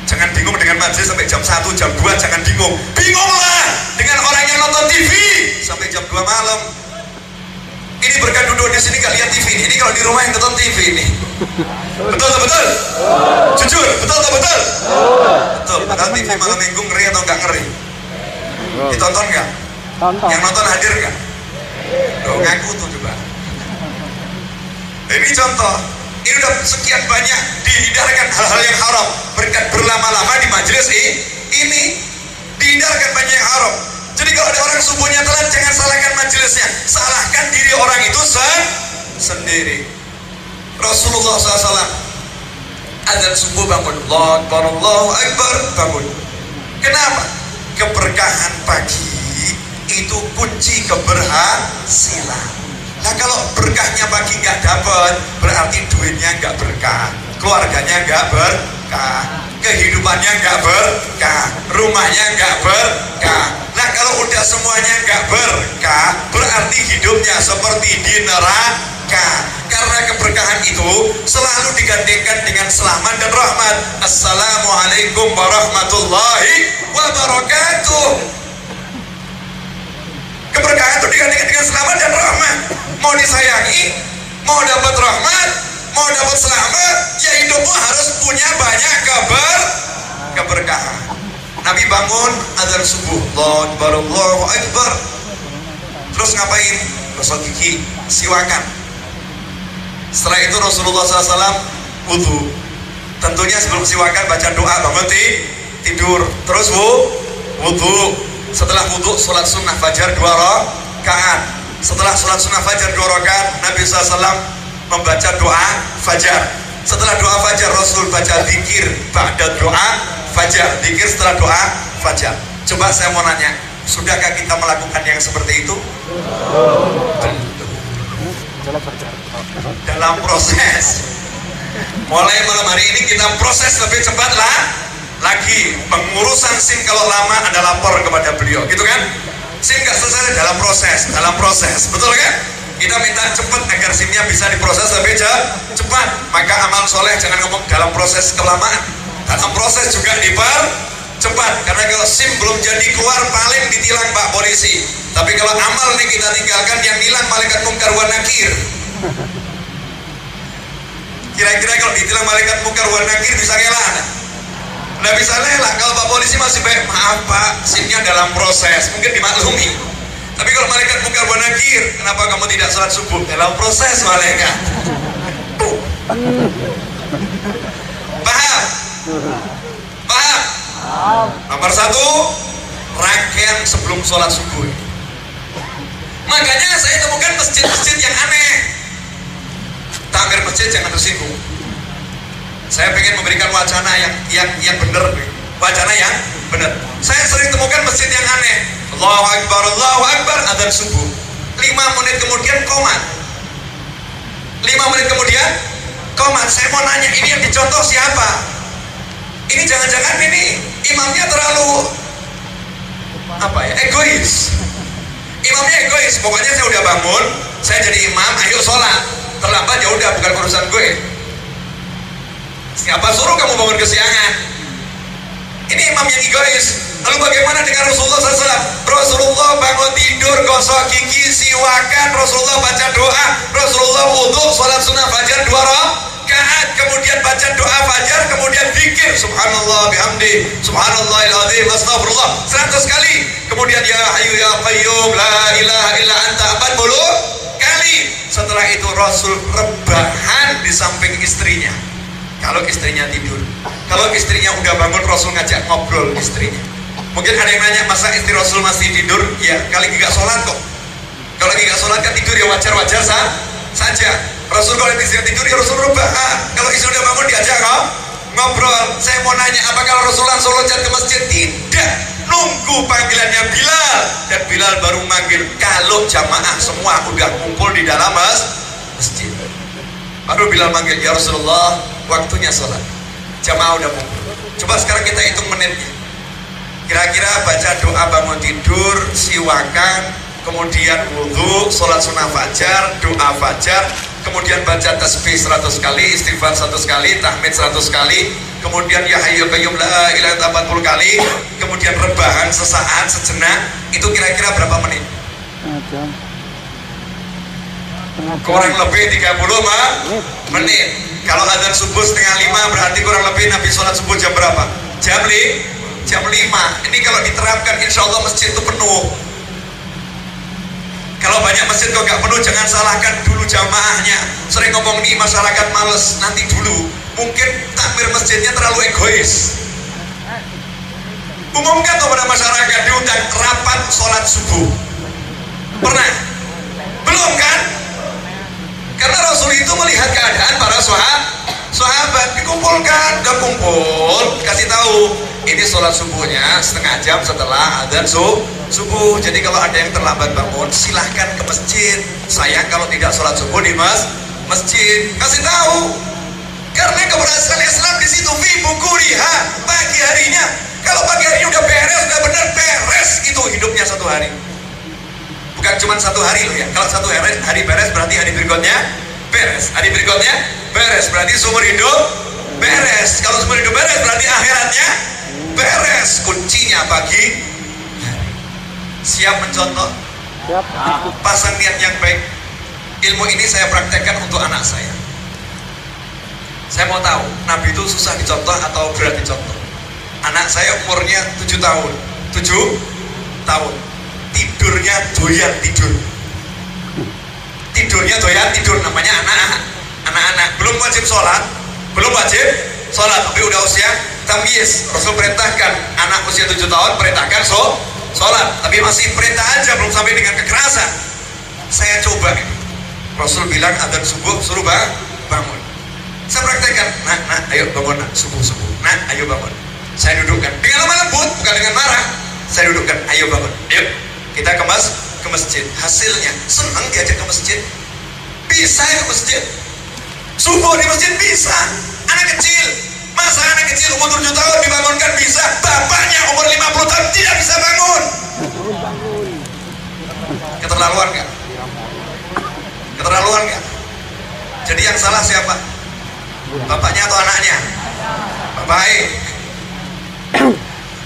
Jangan bingung dengan majelis sampai jam 1, jam 2, jangan bingung. Bingunglah dengan orang yang nonton TV sampai jam 2 malam. Ini berkat duduk di sini gak lihat TV. Ini kalau di rumah yang nonton TV ini. Betul tak betul? Jujur, betul tak betul? Betul. Padahal TV malam minggu ngeri atau enggak ngeri? Ditonton enggak? Yang nonton hadir enggak? Loh, ngaku tuh coba. Ini contoh. Ini udah sekian banyak dihindarkan hal-hal yang haram berkat berlama-lama di majelis ini dihindarkan banyak yang haram. Jadi kalau ada orang subuhnya telat, jangan salahkan majelisnya, salahkan diri orang itu sendiri. Rasulullah SAW azan subuh bangun, Allahu Akbar, bangun. Kenapa? Keberkahan pagi itu kunci keberhasilan. Nah kalau berkahnya pagi nggak dapat, berarti duitnya nggak berkah, keluarganya nggak berkah, kehidupannya nggak berkah, rumahnya nggak berkah. Nah kalau udah semuanya nggak berkah, berarti hidupnya seperti di neraka. Karena keberkahan itu selalu digandengkan dengan selamat dan rahmat. Assalamualaikum warahmatullahi wabarakatuh. Keberkahan itu digandengkan dengan selamat dan rahmat. Mau disayangi, mau dapat rahmat, mau dapat selamat, ya hidupmu harus punya banyak keberkahan. Nabi bangun azan subuh, Allahu Akbar. Terus ngapain? Gosok gigi, siwakan. Setelah itu Rasulullah SAW wudu. Tentunya sebelum siwakan baca doa bangun tidur. Terus wudu. Setelah wudu sholat sunnah fajar 2 rakaat. Setelah sholat sunnah fajar 2 rakaat, Nabi SAW membaca doa fajar. Setelah doa fajar Rasul baca zikir ba'da doa fajar. Zikir setelah doa fajar. Coba saya mau nanya, sudahkah kita melakukan yang seperti itu? Dalam proses. Mulai malam hari ini kita proses lebih cepat lagi. Pengurusan SIM kalau lama Anda lapor kepada beliau, gitu kan? SIM nggak selesai dalam proses, betul kan? Kita minta cepat agar SIM-nya bisa diproses lebih cepat. Maka amal soleh jangan ngomong dalam proses kelamaan, dalam proses juga dipercepat. Karena kalau SIM belum jadi keluar paling ditilang Pak polisi. Tapi kalau amal nih kita tinggalkan, yang hilang malaikat mungkar wa nakir. Kira-kira kalau ditilang malaikat mungkar wa nakir bisa ngelak? Nggak bisa lelak. Kalau Pak polisi masih baik, maaf Pak, SIM-nya dalam proses, mungkin dimaklumi. Tapi kalau malaikat mungkar wa nakir, kenapa kamu tidak sholat subuh? Dalam proses malaikat. Paham? Nomor 1, rangkaian sebelum sholat subuh. Makanya saya temukan masjid-masjid yang aneh. Takmir masjid jangan tersinggung. Saya ingin memberikan wacana yang benar, wacana yang benar. Saya sering temukan masjid yang aneh. Allahu Akbar, adzan subuh. 5 menit kemudian qomat. 5 menit kemudian qomat. Saya mau nanya, ini yang dicontoh siapa? Ini jangan-jangan ini imamnya terlalu egois. Imamnya egois. Pokoknya saya udah bangun, saya jadi imam, ayo sholat. Terlambat ya udah, bukan urusan gue. Siapa suruh kamu bangun kesiangan? Ini imam yang egois. Lalu bagaimana dengan Rasulullah SAW? Rasulullah bangun tidur, gosok gigi, siwakan, Rasulullah baca doa, Rasulullah wudhu, sholat sunnah fajar 2 rakaat, kemudian baca doa fajar, kemudian zikir subhanallah bihamdi, subhanallahil azim, astagfirullah 100 kali. Kemudian ya hayyu ya qayyum la ilaha illa anta 40 kali. Setelah itu Rasul rebahan di samping istrinya. Kalau istrinya tidur, kalau istrinya udah bangun, Rasul ngajak ngobrol istrinya. Mungkin ada yang nanya, masa istri Rasul masih tidur? Ya, kali gak sholat kok. Kalau lagi gak sholat kan tidur ya wajar-wajar saja. Rasul kalau istri tidur ya Rasul rebahan. Kalau istri udah bangun diajak ngobrol. Saya mau nanya, apakah Rasul langsung loncat ke masjid? Tidak, nunggu panggilannya Bilal, dan Bilal baru manggil. Kalau jamaah semua udah kumpul di dalam masjid, baru Bilal manggil, ya Rasulullah, waktunya sholat. jamaah udah kumpul. Coba sekarang kita hitung menitnya. Kira-kira baca doa bangun tidur, siwakan, kemudian wudhu, sholat sunnah fajar, doa fajar, kemudian baca tasbih 100 kali, istighfar 100 kali, tahmid 100 kali, kemudian ya hayyu qayyum la ilaha illa 40 kali, kemudian rebahan sesaat sejenak. Itu kira-kira berapa menit? Kurang lebih 30 menit. Kalau adzan subuh setengah 5 berarti kurang lebih Nabi sholat subuh jam berapa? Jam 5. Ini kalau diterapkan insya Allah masjid itu penuh. Kalau banyak masjid kok gak penuh, jangan salahkan dulu jamaahnya. Sering ngomong nih masyarakat males, nanti dulu. Mungkin takmir masjidnya terlalu egois. Umumkan kepada masyarakat diundang rapat sholat subuh. Pernah? Belum kan? Karena Rasul itu melihat keadaan para sahabat, dikumpulkan, udah kumpul, kasih tahu ini sholat subuhnya setengah jam setelah adzan subuh. Jadi kalau ada yang terlambat bangun, silahkan ke masjid. Sayang kalau tidak sholat subuh di masjid. Kasih tahu. Karena keberhasilan Islam di situ fi bukuriha, pagi harinya. Kalau pagi harinya udah beres, udah benar beres, itu hidupnya satu hari. Bukan cuma satu hari loh ya. Kalau satu hari beres berarti hari berikutnya beres. Hari berikutnya beres berarti seumur hidup beres. Kalau seumur hidup beres berarti akhiratnya beres. Kuncinya pagi. Siap mencontoh? Siap. Pasang niat yang baik. Ilmu ini saya praktekkan untuk anak saya. Saya mau tahu Nabi itu susah dicontoh atau berat dicontoh. Anak saya umurnya 7 tahun. 7 tahun. Tidurnya doyan tidur. Tidurnya doyan tidur, namanya anak-anak. Belum wajib sholat, tapi udah usia tamyiz. Rasul perintahkan anak usia 7 tahun, perintahkan sholat, tapi masih perintah aja, belum sampai dengan kekerasan. Saya coba ini. Rasul bilang adzan subuh suruh bangun. Saya praktekkan, nah ayo bangun nak, subuh. Nah ayo bangun. Saya dudukkan dengan lemah lembut, bukan dengan marah. Saya dudukkan, ayo bangun, ayo kita ke masjid. Hasilnya senang diajak ke masjid, bisa ke masjid, subuh di masjid bisa. Anak kecil, masa anak kecil umur 7 tahun dibangunkan bisa, bapaknya umur 50 tahun tidak bisa bangun. Keterlaluan nggak? Jadi yang salah siapa? Bapaknya atau anaknya? Baik.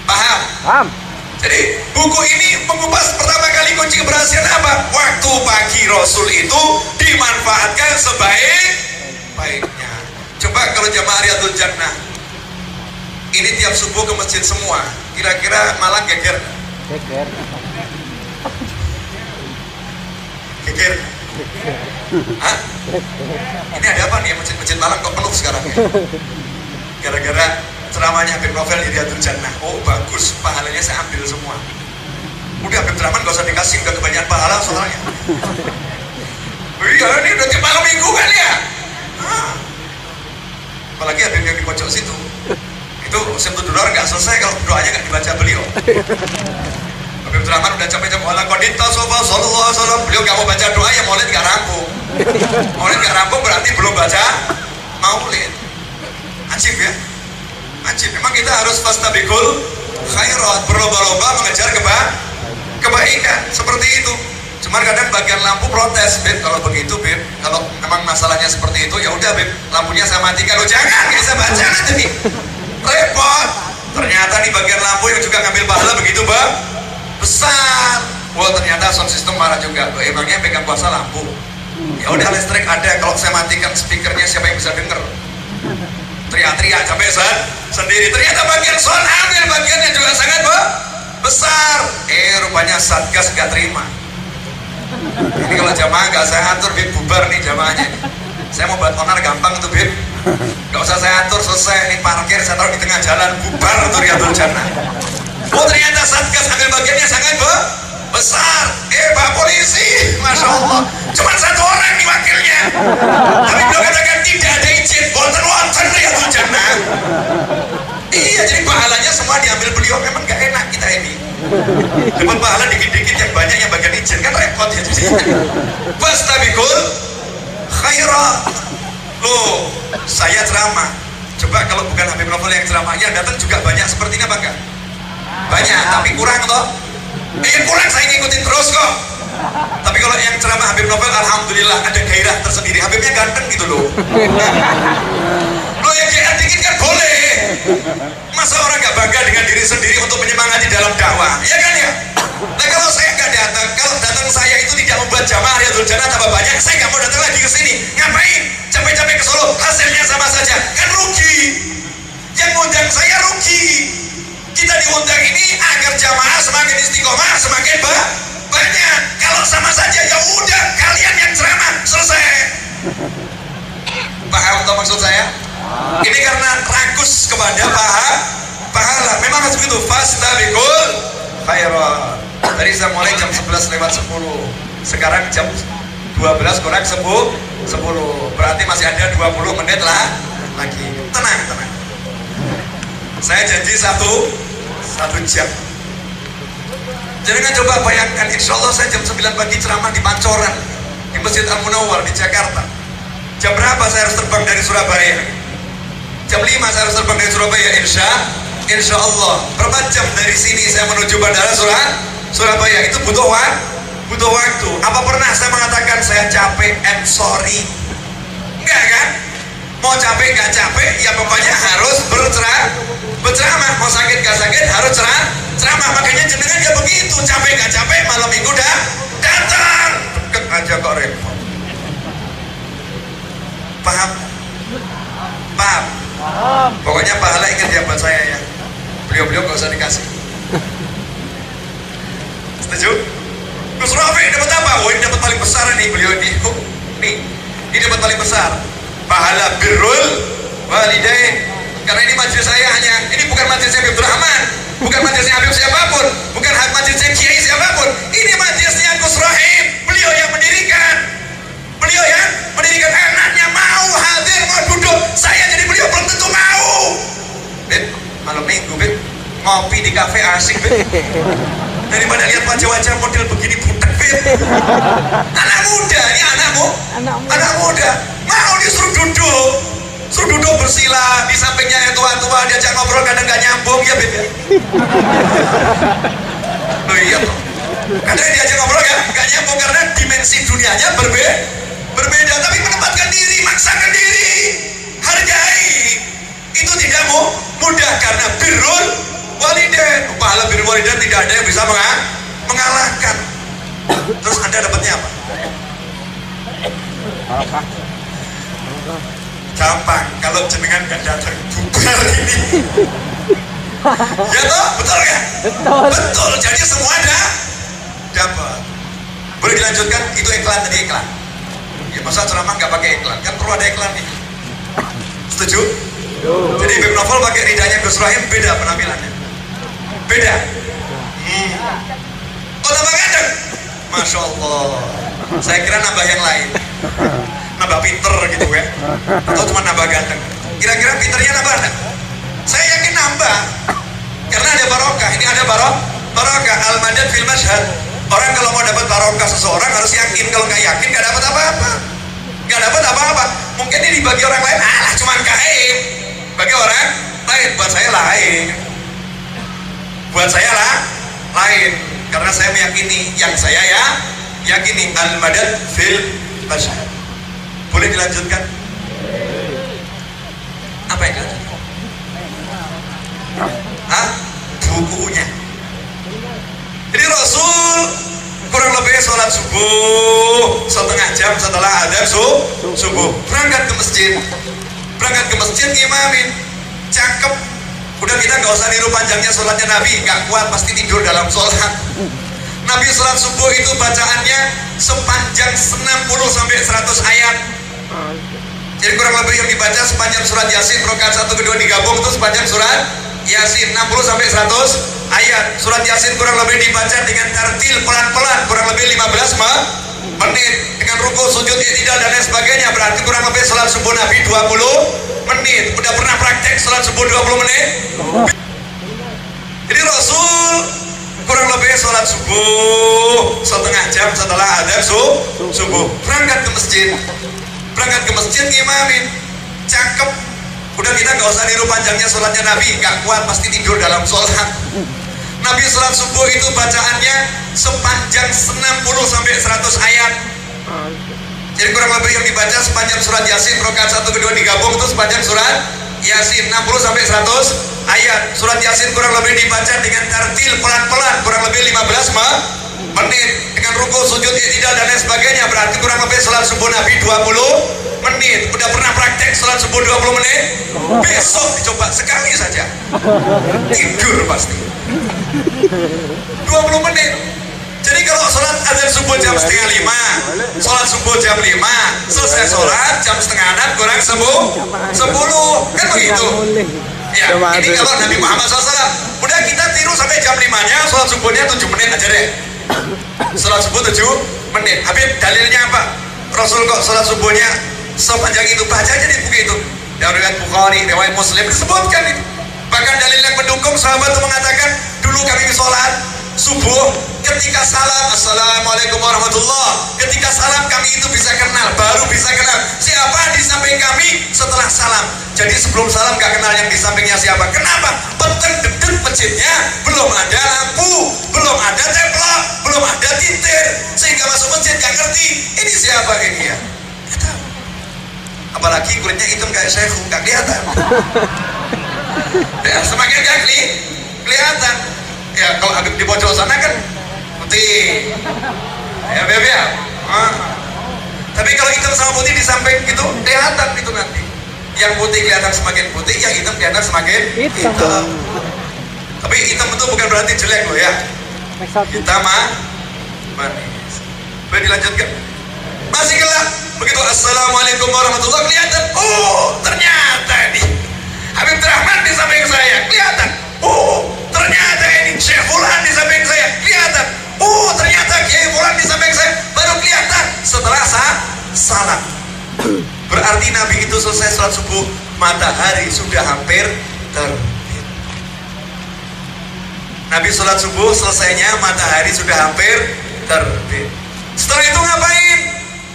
Paham? Jadi buku ini mengupas pertama kali kunci keberhasilan apa? Waktu pagi Rasul itu dimanfaatkan sebaik-baiknya. Coba kalau jamaah Riyadhul Jannah ini tiap subuh ke masjid semua, kira-kira Malang geger? Geger? Hah? Ini ada apa nih masjid-masjid Malang kok penuh sekarang ya? Gara-gara ceramahnya Habib Novel di Riyadhul Jannah. Oh bagus, pahalanya saya ambil semua. Udah Habib Rahman gak usah dikasih, udah kebanyakan pahala soalnya. Iya ini udah tiap malam minggu kan ya. Apalagi Habib yang di pojok situ, itu Simtu Durar gak selesai kalau doanya gak dibaca beliau. Habib Rahman udah capek-capek wala qadita sofa sallallahu alaihi wasallam, beliau gak mau baca doa ya maulid gak rampung. Maulid gak rampung berarti belum baca maulid. Ajib ya. Memang kita harus fastabiqul khairat, berlomba-lomba mengejar kebaikan seperti itu. Cuman kadang bagian lampu protes, Beb, kalau begitu Beb, kalau memang masalahnya seperti itu ya udah Beb, lampunya saya matikan. Lo jangan, bisa baca nanti nih, repot. Ternyata di bagian lampu yang juga ngambil pahala begitu besar. Wah ternyata sound system marah juga. Loh, emangnya pegang kuasa lampu? Ya udah listrik ada, kalau saya matikan speakernya siapa yang bisa denger? Teriak-teriak sampai sendiri. Ternyata bagian sound ambil bagiannya juga sangat besar. Rupanya Satgas gak terima. Ini kalau jamaah gak saya atur, Bib, bubar nih jamaahnya. Saya mau buat onar gampang tuh, Bib. Gak usah saya atur, selesai. Ini parkir saya taruh di tengah jalan, bubar tuh Riyadhul Jannah. Oh ternyata Satgas ambil bagiannya sangat besar. Pak polisi, Masya Allah, cuma 1 orang nih wakilnya. Tapi beliau katakan tidak ada izin, wonten Riyadhul Jannah. Iya, jadi pahalanya semua diambil beliau. Memang gak enak kita ini. Dapat pahala dikit-dikit, yang banyak yang bagian izin kan repot ya. Fastabiqul khairat. Loh, saya ceramah Coba kalau bukan Habib Novel yang ceramah, yang datang juga banyak seperti ini apa enggak? Banyak, tapi kurang toh. Yang kurang saya ngikutin terus kok. Tapi kalau yang ceramah Habib Novel, alhamdulillah ada gairah tersendiri. Habibnya ganteng gitu loh. Lo yang GR dikit kan boleh. Masa orang nggak bangga dengan diri sendiri untuk menyemangati dalam dakwah? Ya kan ya? Nah kalau saya nggak datang, kalau datang saya itu tidak membuat jamaah Riyadhul Jannah tambah banyak, saya nggak mau datang lagi ke sini. Ngapain? Capek-capek ke Solo, hasilnya sama saja. Kan rugi. Yang ngundang saya rugi. Kita diundang ini agar jamaah semakin istiqomah, semakin banyak. Kalau sama saja ya udah, kalian yang ceramah, selesai. Paham toh maksud saya? Ini karena rakus kepada pahala. Memang harus begitu. Fastabiqul khairat. Tadi saya mulai jam 11 lewat 10. Sekarang jam 12 kurang 10. Berarti masih ada 20 menit lah lagi. Tenang. Saya janji satu jam. Jangan coba bayangkan, insya Allah saya jam 9 pagi ceramah di Pancoran, di Masjid Al-Munawwar di Jakarta. Jam berapa saya harus terbang dari Surabaya? Jam 5 saya harus terbang dari Surabaya, insya Allah. Berapa jam dari sini saya menuju bandara Surabaya? Itu butuh waktu. Apa pernah saya mengatakan saya capek and sorry? Enggak kan? Mau capek gak capek, ya pokoknya harus berceramah. Mau sakit gak sakit harus ceramah. Makanya jenengan ya begitu, capek gak capek malam minggu dah datang. Deket aja kok repot. Paham? Pokoknya pahala ingat ya buat saya ya. Beliau gak usah dikasih. Setuju? Gus Rafi dapat apa? Oh ini dapat paling besar nih beliau ini. Ini dapat paling besar. Pahala birrul walidain. Karena ini majelis saya ini bukan majelisnya Habib Rahman, bukan majelisnya Habib siapapun, bukan majelisnya Kiai siapapun. Ini majelisnya Gus Rahim. Beliau yang mendirikan. Anaknya mau hadir, mau duduk. Saya jadi beliau belum tentu mau. Malam minggu, ngopi di kafe asik, daripada lihat wajah-wajah model begini butek, anak muda mau disuruh duduk bersila di sampingnya yang tua-tua, diajak ngobrol kadang gak nyambung ya ya. Oh iya toh, kadang diajak ngobrol gak nyambung karena dimensi dunianya berbeda, tapi menempatkan diri, maksakan diri, hargai. Itu tidak mudah karena birrul walidain. Pahala birrul walidain tidak ada yang bisa mengalahkan. Terus Anda dapatnya apa? Gampang, kalau jenengan gak datang bubar ini. Ya toh, betul ya? Betul. Jadi semua dapat. Boleh dilanjutkan? Itu iklan tadi, iklan. Ya masa ceramah nggak pakai iklan? Kan perlu ada iklan nih. Setuju? Jadi Habib Novel pakai ridanya Gus Rahim, beda penampilannya. Beda. Oh tambah ganteng. Masya Allah. Saya kira nambah yang lain. Nambah pinter gitu ya. Atau cuma nambah ganteng. Kira-kira pinternya nambah enggak? Saya yakin nambah. Karena ada barokah. Ini ada barokah. Al-madad fil mashhad. Orang kalau mau dapat barokah seseorang harus yakin. Kalau nggak yakin nggak dapat apa-apa. Nggak dapat apa-apa. Mungkin ini bagi orang lain, cuma gaib. Bagi orang lain, buat saya lain. Buat saya lain. Karena saya meyakini yang saya yakini al-madad fil mashhad. Boleh dilanjutkan? Apa yang dilanjutkan? Bukunya. Jadi Rasul kurang lebih sholat subuh setengah jam setelah adzan subuh berangkat ke masjid ngimamin. Cakep. Udah kita nggak usah niru panjangnya sholatnya Nabi, nggak kuat pasti tidur dalam sholat. Nabi sholat subuh itu bacaannya sepanjang 90 sampai 100 ayat. Jadi kurang lebih yang dibaca sepanjang surat Yasin, rakaat 1 kedua digabung itu sepanjang surat Yasin 60 sampai 100 ayat. Surat Yasin kurang lebih dibaca dengan tartil pelan-pelan, kurang lebih 15 menit dengan ruku, sujud, i'tidal dan lain sebagainya. Berarti kurang lebih sholat subuh Nabi 20 menit. Udah pernah praktek sholat subuh 20 menit? Jadi Rasul kurang lebih sholat subuh setengah jam setelah adzan subuh berangkat ke masjid ngimamin. Cakep. Udah kita nggak usah niru panjangnya sholatnya Nabi, nggak kuat pasti tidur dalam sholat. Nabi sholat subuh itu bacaannya sepanjang 60 sampai 100 ayat. Jadi kurang lebih yang dibaca sepanjang surat Yasin, rakaat 1 kedua digabung itu sepanjang surat Yasin 60 sampai 100 ayat. Surat Yasin kurang lebih dibaca dengan tartil pelan-pelan, kurang lebih 15 menit dengan ruku, sujud, i'tidal dan lain sebagainya. Berarti kurang lebih sholat subuh Nabi 20 menit. Udah pernah praktek sholat subuh 20 menit? Besok dicoba sekali saja, tidur pasti 20 menit. Jadi kalau sholat azan subuh jam setengah 5, sholat subuh jam 5, selesai sholat jam setengah 6 kurang 10, kan begitu ya. Ini kalau Nabi Muhammad SAW. Udah kita tiru sampai jam 5 nya, sholat subuhnya 7 menit aja deh. Sholat subuh 7 menit. Habib, dalilnya apa? Rasul kok sholat subuhnya sepanjang itu? Baca aja di buku itu, yang riwayat Bukhari, riwayat Muslim disebutkan itu. Bahkan dalil yang mendukung, sahabat itu mengatakan dulu kami sholat subuh ketika salam assalamualaikum warahmatullah, ketika salam kami itu bisa kenal, baru bisa kenal siapa di samping kami setelah salam. Jadi sebelum salam gak kenal yang di sampingnya siapa. Kenapa? Peteng dedek masjidnya belum ada lampu, belum ada templok, belum ada titir, sehingga masuk masjid gak ngerti ini siapa ini ya. Apalagi kulitnya hitam kayak Syekh, gak kelihatan. Ya, semakin gak kelihatan. Ya kalau Habib di pojok sana kan putih, ya Beb ya. Tapi kalau hitam sama putih di samping itu kelihatan itu nanti. Yang putih kelihatan semakin putih, yang hitam kelihatan semakin hitam. Tapi hitam itu bukan berarti jelek loh ya. Hitam manis. Boleh dilanjutkan? Masih gelap. Begitu assalamualaikum warahmatullahi kelihatan. Oh ternyata ini Habib Rahman di samping saya kelihatan. Oh ternyata ini Syekh Fulan di samping saya kelihatan. Oh ternyata Kiai Fulan di samping saya baru kelihatan setelah salam. Berarti Nabi itu selesai sholat subuh matahari sudah hampir terbit. Nabi sholat subuh selesainya matahari sudah hampir terbit. Setelah itu ngapain?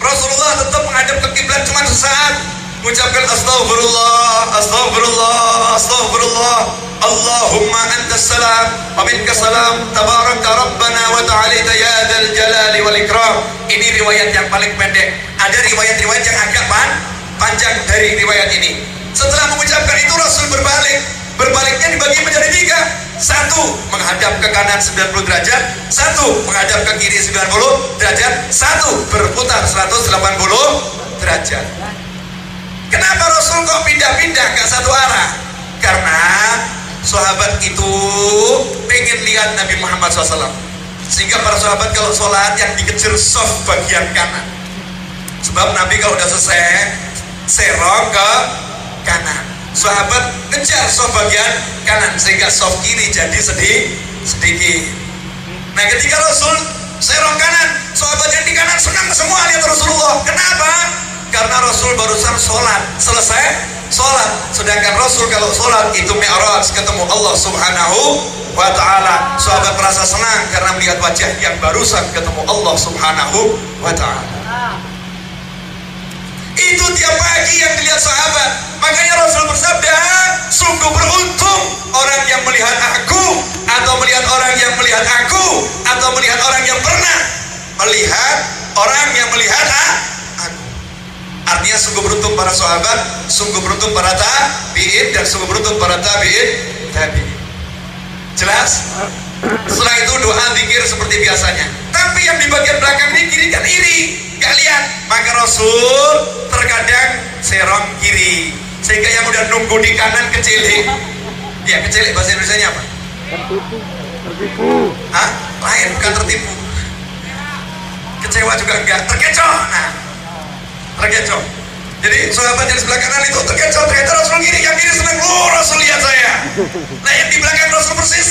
Rasulullah tetap menghadap ke kiblat cuma sesaat, mengucapkan astagfirullah, astagfirullah, astagfirullah. Allahumma antas salam wa minkas salam tabaraka rabbana wa ta'alaita ya dzal jalali wal ikram. Ini riwayat yang paling pendek. Ada riwayat-riwayat yang agak panjang dari riwayat ini. Setelah mengucapkan itu Rasul berbalik. Berbaliknya dibagi menjadi 3. 1 menghadap ke kanan 90 derajat, 1 menghadap ke kiri 90 derajat, 1 berputar 180 derajat. Kenapa Rasul kok pindah-pindah ke satu arah? Karena sahabat itu pengen lihat Nabi Muhammad SAW. Sehingga para sahabat kalau sholat yang dikejar soft bagian kanan. Sebab Nabi kalau udah selesai serong ke kanan, sahabat ngejar soft bagian kanan sehingga soft kiri jadi sedikit. Nah ketika Rasul serong kanan, sahabat yang di kanan senang semua lihat Rasulullah. Kenapa? Karena Rasul barusan sholat, selesai sholat. Sedangkan Rasul kalau sholat itu mi'raj, ketemu Allah subhanahu wa ta'ala. Sahabat merasa senang karena melihat wajah yang barusan ketemu Allah subhanahu wa ta'ala. Itu tiap pagi yang dilihat sahabat. Makanya Rasul bersabda, sungguh beruntung orang yang melihat aku, atau melihat orang yang melihat aku, atau melihat orang yang pernah melihat orang yang melihat aku. Artinya sungguh beruntung para sahabat, sungguh beruntung para tabi'in, dan sungguh beruntung para tabi'in. Jelas? Setelah itu doa zikir seperti biasanya. Tapi yang di bagian belakang ini kiri kan iri, gak lihat. Maka Rasul terkadang serong kiri, sehingga yang udah nunggu di kanan kecilik. Ya kecilik bahasa Indonesianya apa? Tertipu. Hah? Lain, bukan tertipu. Kecewa juga enggak, terkecoh. Nah, terkecoh. Jadi sahabat yang sebelah kanan itu terkecoh, ternyata Rasul kiri, yang kiri senang, oh Rasul lihat saya. Nah yang di belakang Rasul persis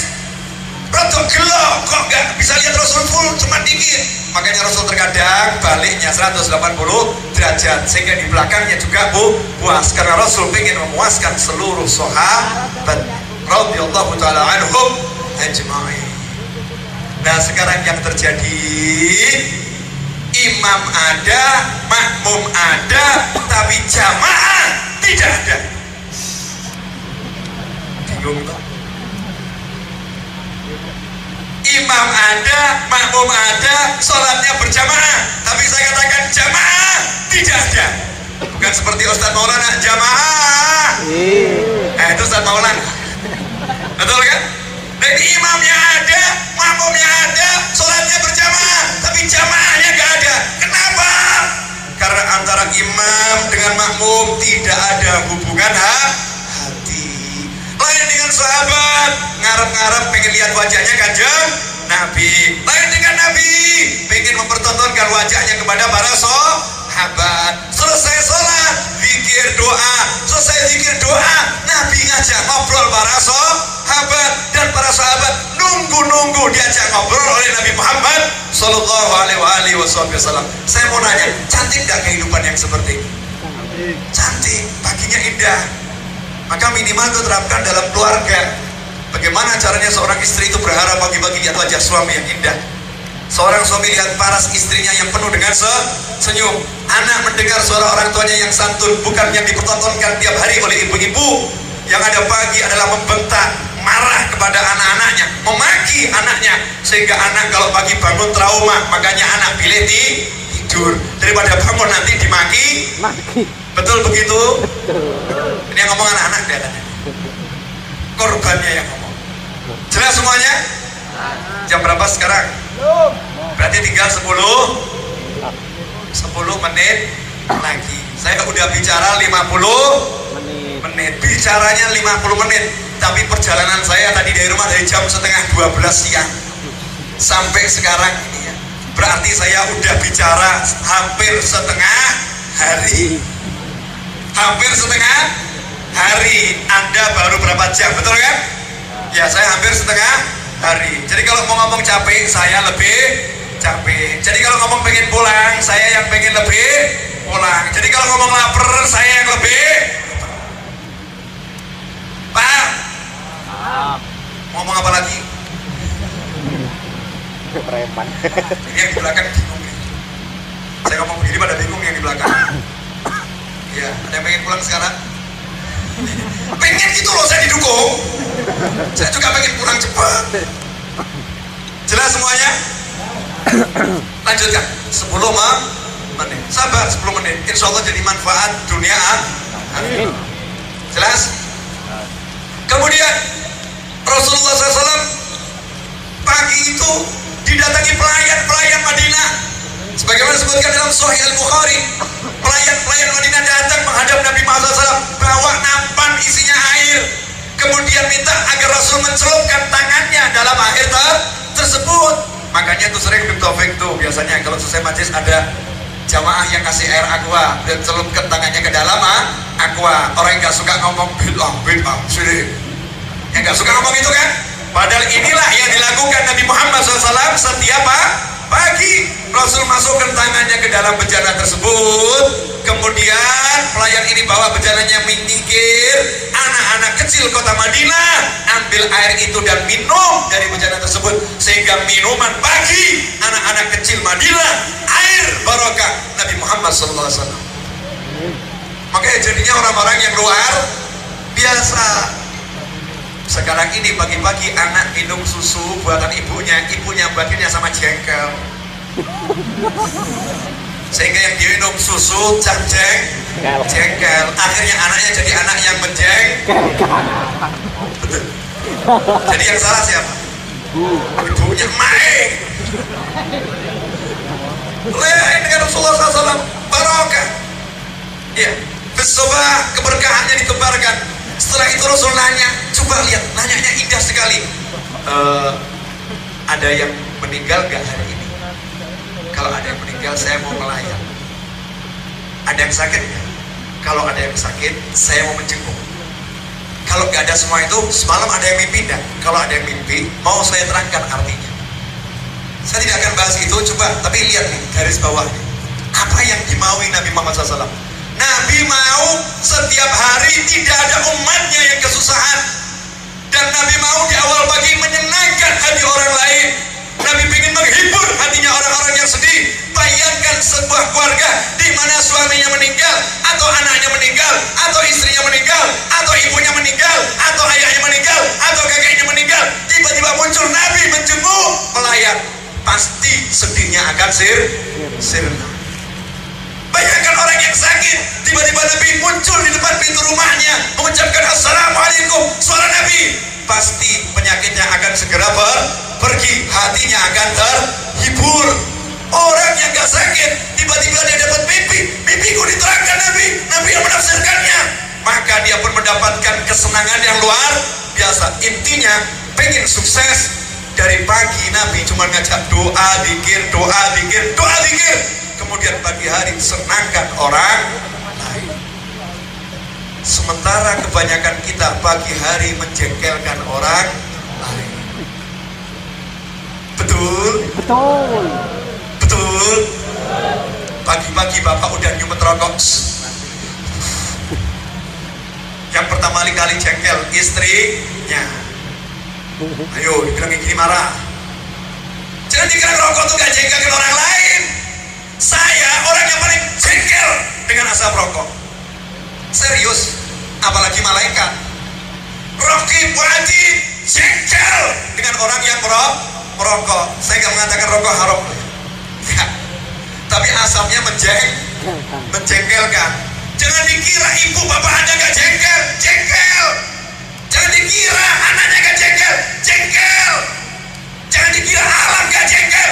rotok gelo, kok gak bisa lihat Rasul full, cuma dikit. Makanya Rasul terkadang baliknya 180 derajat, sehingga di belakangnya juga puas, karena Rasul ingin memuaskan seluruh sahabat radhiyallahu ta'ala anhum ajma'in. Nah sekarang yang terjadi, imam ada, makmum ada, tapi jamaah tidak ada. Bingung toh. Imam ada, makmum ada, sholatnya berjamaah. Tapi saya katakan jamaah tidak ada. Bukan seperti Ustadz Maulana jamaah. Itu Ustadz Maulana. Betul kan? Jadi imamnya ada, makmumnya ada, sholatnya berjamaah, tapi jamaahnya gak ada. Kenapa? Karena antara imam dengan makmum tidak ada hubungan hati. Lain dengan sahabat, ngarep-ngarep pengen lihat wajahnya Kanjeng Nabi. Lain dengan Nabi, pengen mempertontonkan wajahnya kepada para sahabat. Selesai sholat, zikir doa. Selesai zikir doa, Nabi ngajak ngobrol para sahabat. Dan para sahabat nunggu diajak ngobrol oleh Nabi Muhammad Sallallahu Alaihi Wasallam. Saya mau nanya, cantik gak kehidupan yang seperti ini? Cantik, paginya indah. Maka minimal itu terapkan dalam keluarga. Bagaimana caranya seorang istri itu berharap pagi-pagi lihat wajah suami yang indah. Seorang suami lihat paras istrinya yang penuh dengan senyum. Anak mendengar suara orang tuanya yang santun, bukan yang dipertontonkan tiap hari oleh ibu-ibu. Yang ada pagi adalah membentak, marah kepada anak-anaknya, memaki anaknya, sehingga anak kalau pagi bangun trauma. Makanya anak pilih tidur daripada bangun nanti dimaki. Betul begitu? Ini yang ngomong anak-anak kelihatannya. Korbannya yang ngomong. Jelas semuanya? Jam berapa sekarang? Berarti tinggal 10 menit lagi. Saya udah bicara 50 menit. Bicaranya 50 menit. Tapi perjalanan saya tadi dari rumah dari jam setengah 12 siang sampai sekarang ini ya. Berarti saya udah bicara hampir setengah hari. Hampir setengah hari. Anda baru berapa jam, betul kan? Ya, saya hampir setengah hari. Jadi kalau mau ngomong capek, saya lebih capek. Jadi kalau ngomong pengen pulang, saya yang pengen lebih pulang. Jadi kalau ngomong lapar, saya yang lebih. Pak, ngomong apa lagi? Preman. Ini yang di belakang bingung nih. Saya ngomong begini pada bingung yang di belakang. Iya, ada yang pengen pulang sekarang? Pengen gitu loh, saya didukung. Saya juga pengen pulang cepat. Jelas semuanya? Lanjutkan 10 menit. Sabar 10 menit. Insya Allah jadi manfaat dunia akhirat. Jelas? Kemudian Rasulullah SAW pagi itu didatangi pelayan Madinah. Sebagaimana disebutkan dalam Sahih Al-Bukhari, pelayan Madinah datang menghadap Nabi Muhammad SAW, bawa nampan isinya air, kemudian minta agar Rasul mencelupkan tangannya dalam air tersebut. Makanya tuh sering Bim Taufik tuh biasanya kalau selesai majlis ada jamaah yang kasih air aqua dan celupkan tangannya ke dalam aqua. Orang yang nggak suka ngomong bid'ah sini, yang nggak suka ngomong itu kan. Padahal inilah yang dilakukan Nabi Muhammad SAW setiap pagi. Rasul masukkan tangannya ke dalam bejana tersebut, kemudian pelayan ini bawa bejananya minggir. Anak-anak kecil kota Madinah ambil air itu dan minum dari bejana tersebut, sehingga minuman pagi anak-anak kecil Madinah air barokah Nabi Muhammad SAW. Makanya jadinya orang-orang yang luar biasa. Sekarang ini pagi-pagi anak minum susu buatan ibunya bagiannya sama jengkel, sehingga yang diminum susu jengkel. Akhirnya anaknya jadi anak yang betul. Jadi yang salah siapa? Ibunya maeng. Lain dengan Rasulullah SAW barokah. Ya, besobah keberkahannya ditebarkan. Setelah itu Rasul nanya, coba lihat, nanyanya indah sekali. Ada yang meninggal gak hari ini? Kalau ada yang meninggal, saya mau melayat. Ada yang sakit gak? Kalau ada yang sakit, saya mau menjenguk. Kalau gak ada semua itu, semalam ada yang mimpi gak? Kalau ada yang mimpi, mau saya terangkan artinya. Saya tidak akan bahas itu, coba, tapi lihat nih, garis bawahnya. Apa yang dimaui Nabi Muhammad SAW? Nabi mau setiap hari tidak ada umatnya yang kesusahan. Dan Nabi mau di awal pagi menyenangkan hati orang lain. Nabi ingin menghibur hatinya orang-orang yang sedih. Bayangkan sebuah keluarga di mana suaminya meninggal, atau anaknya meninggal, atau istrinya meninggal, atau ibunya meninggal, atau ayahnya meninggal. pasti sedihnya akan sirna. Bayangkan orang yang sakit, tiba-tiba Nabi muncul di depan pintu rumahnya mengucapkan assalamualaikum, suara Nabi, pasti penyakitnya akan segera pergi, hatinya akan terhibur. Orang yang gak sakit, tiba-tiba dia dapat mimpiku diterangkan Nabi yang menafsirkannya, maka dia pun mendapatkan kesenangan yang luar biasa. Intinya pengen sukses, dari pagi Nabi cuma ngajak doa zikir, kemudian pagi hari senangkan orang lain. Sementara kebanyakan kita pagi hari menjengkelkan orang lain. Betul. Pagi-pagi bapak udah nyumet rokok. Yang pertama kali jengkel istrinya. Ayo, dibilang kayak gini marah. Jangan dikira rokok tuh gak jengkelkan orang lain. Saya orang yang paling jengkel dengan asap rokok. Serius, apalagi malaikat. Rokib wajib jengkel dengan orang yang merokok. Saya gak mengatakan rokok haram, ya. Tapi asapnya menjengkelkan. Jangan dikira ibu bapak Anda gak jengkel. Jangan dikira anaknya gak jengkel. Jangan dikira alam gak jengkel.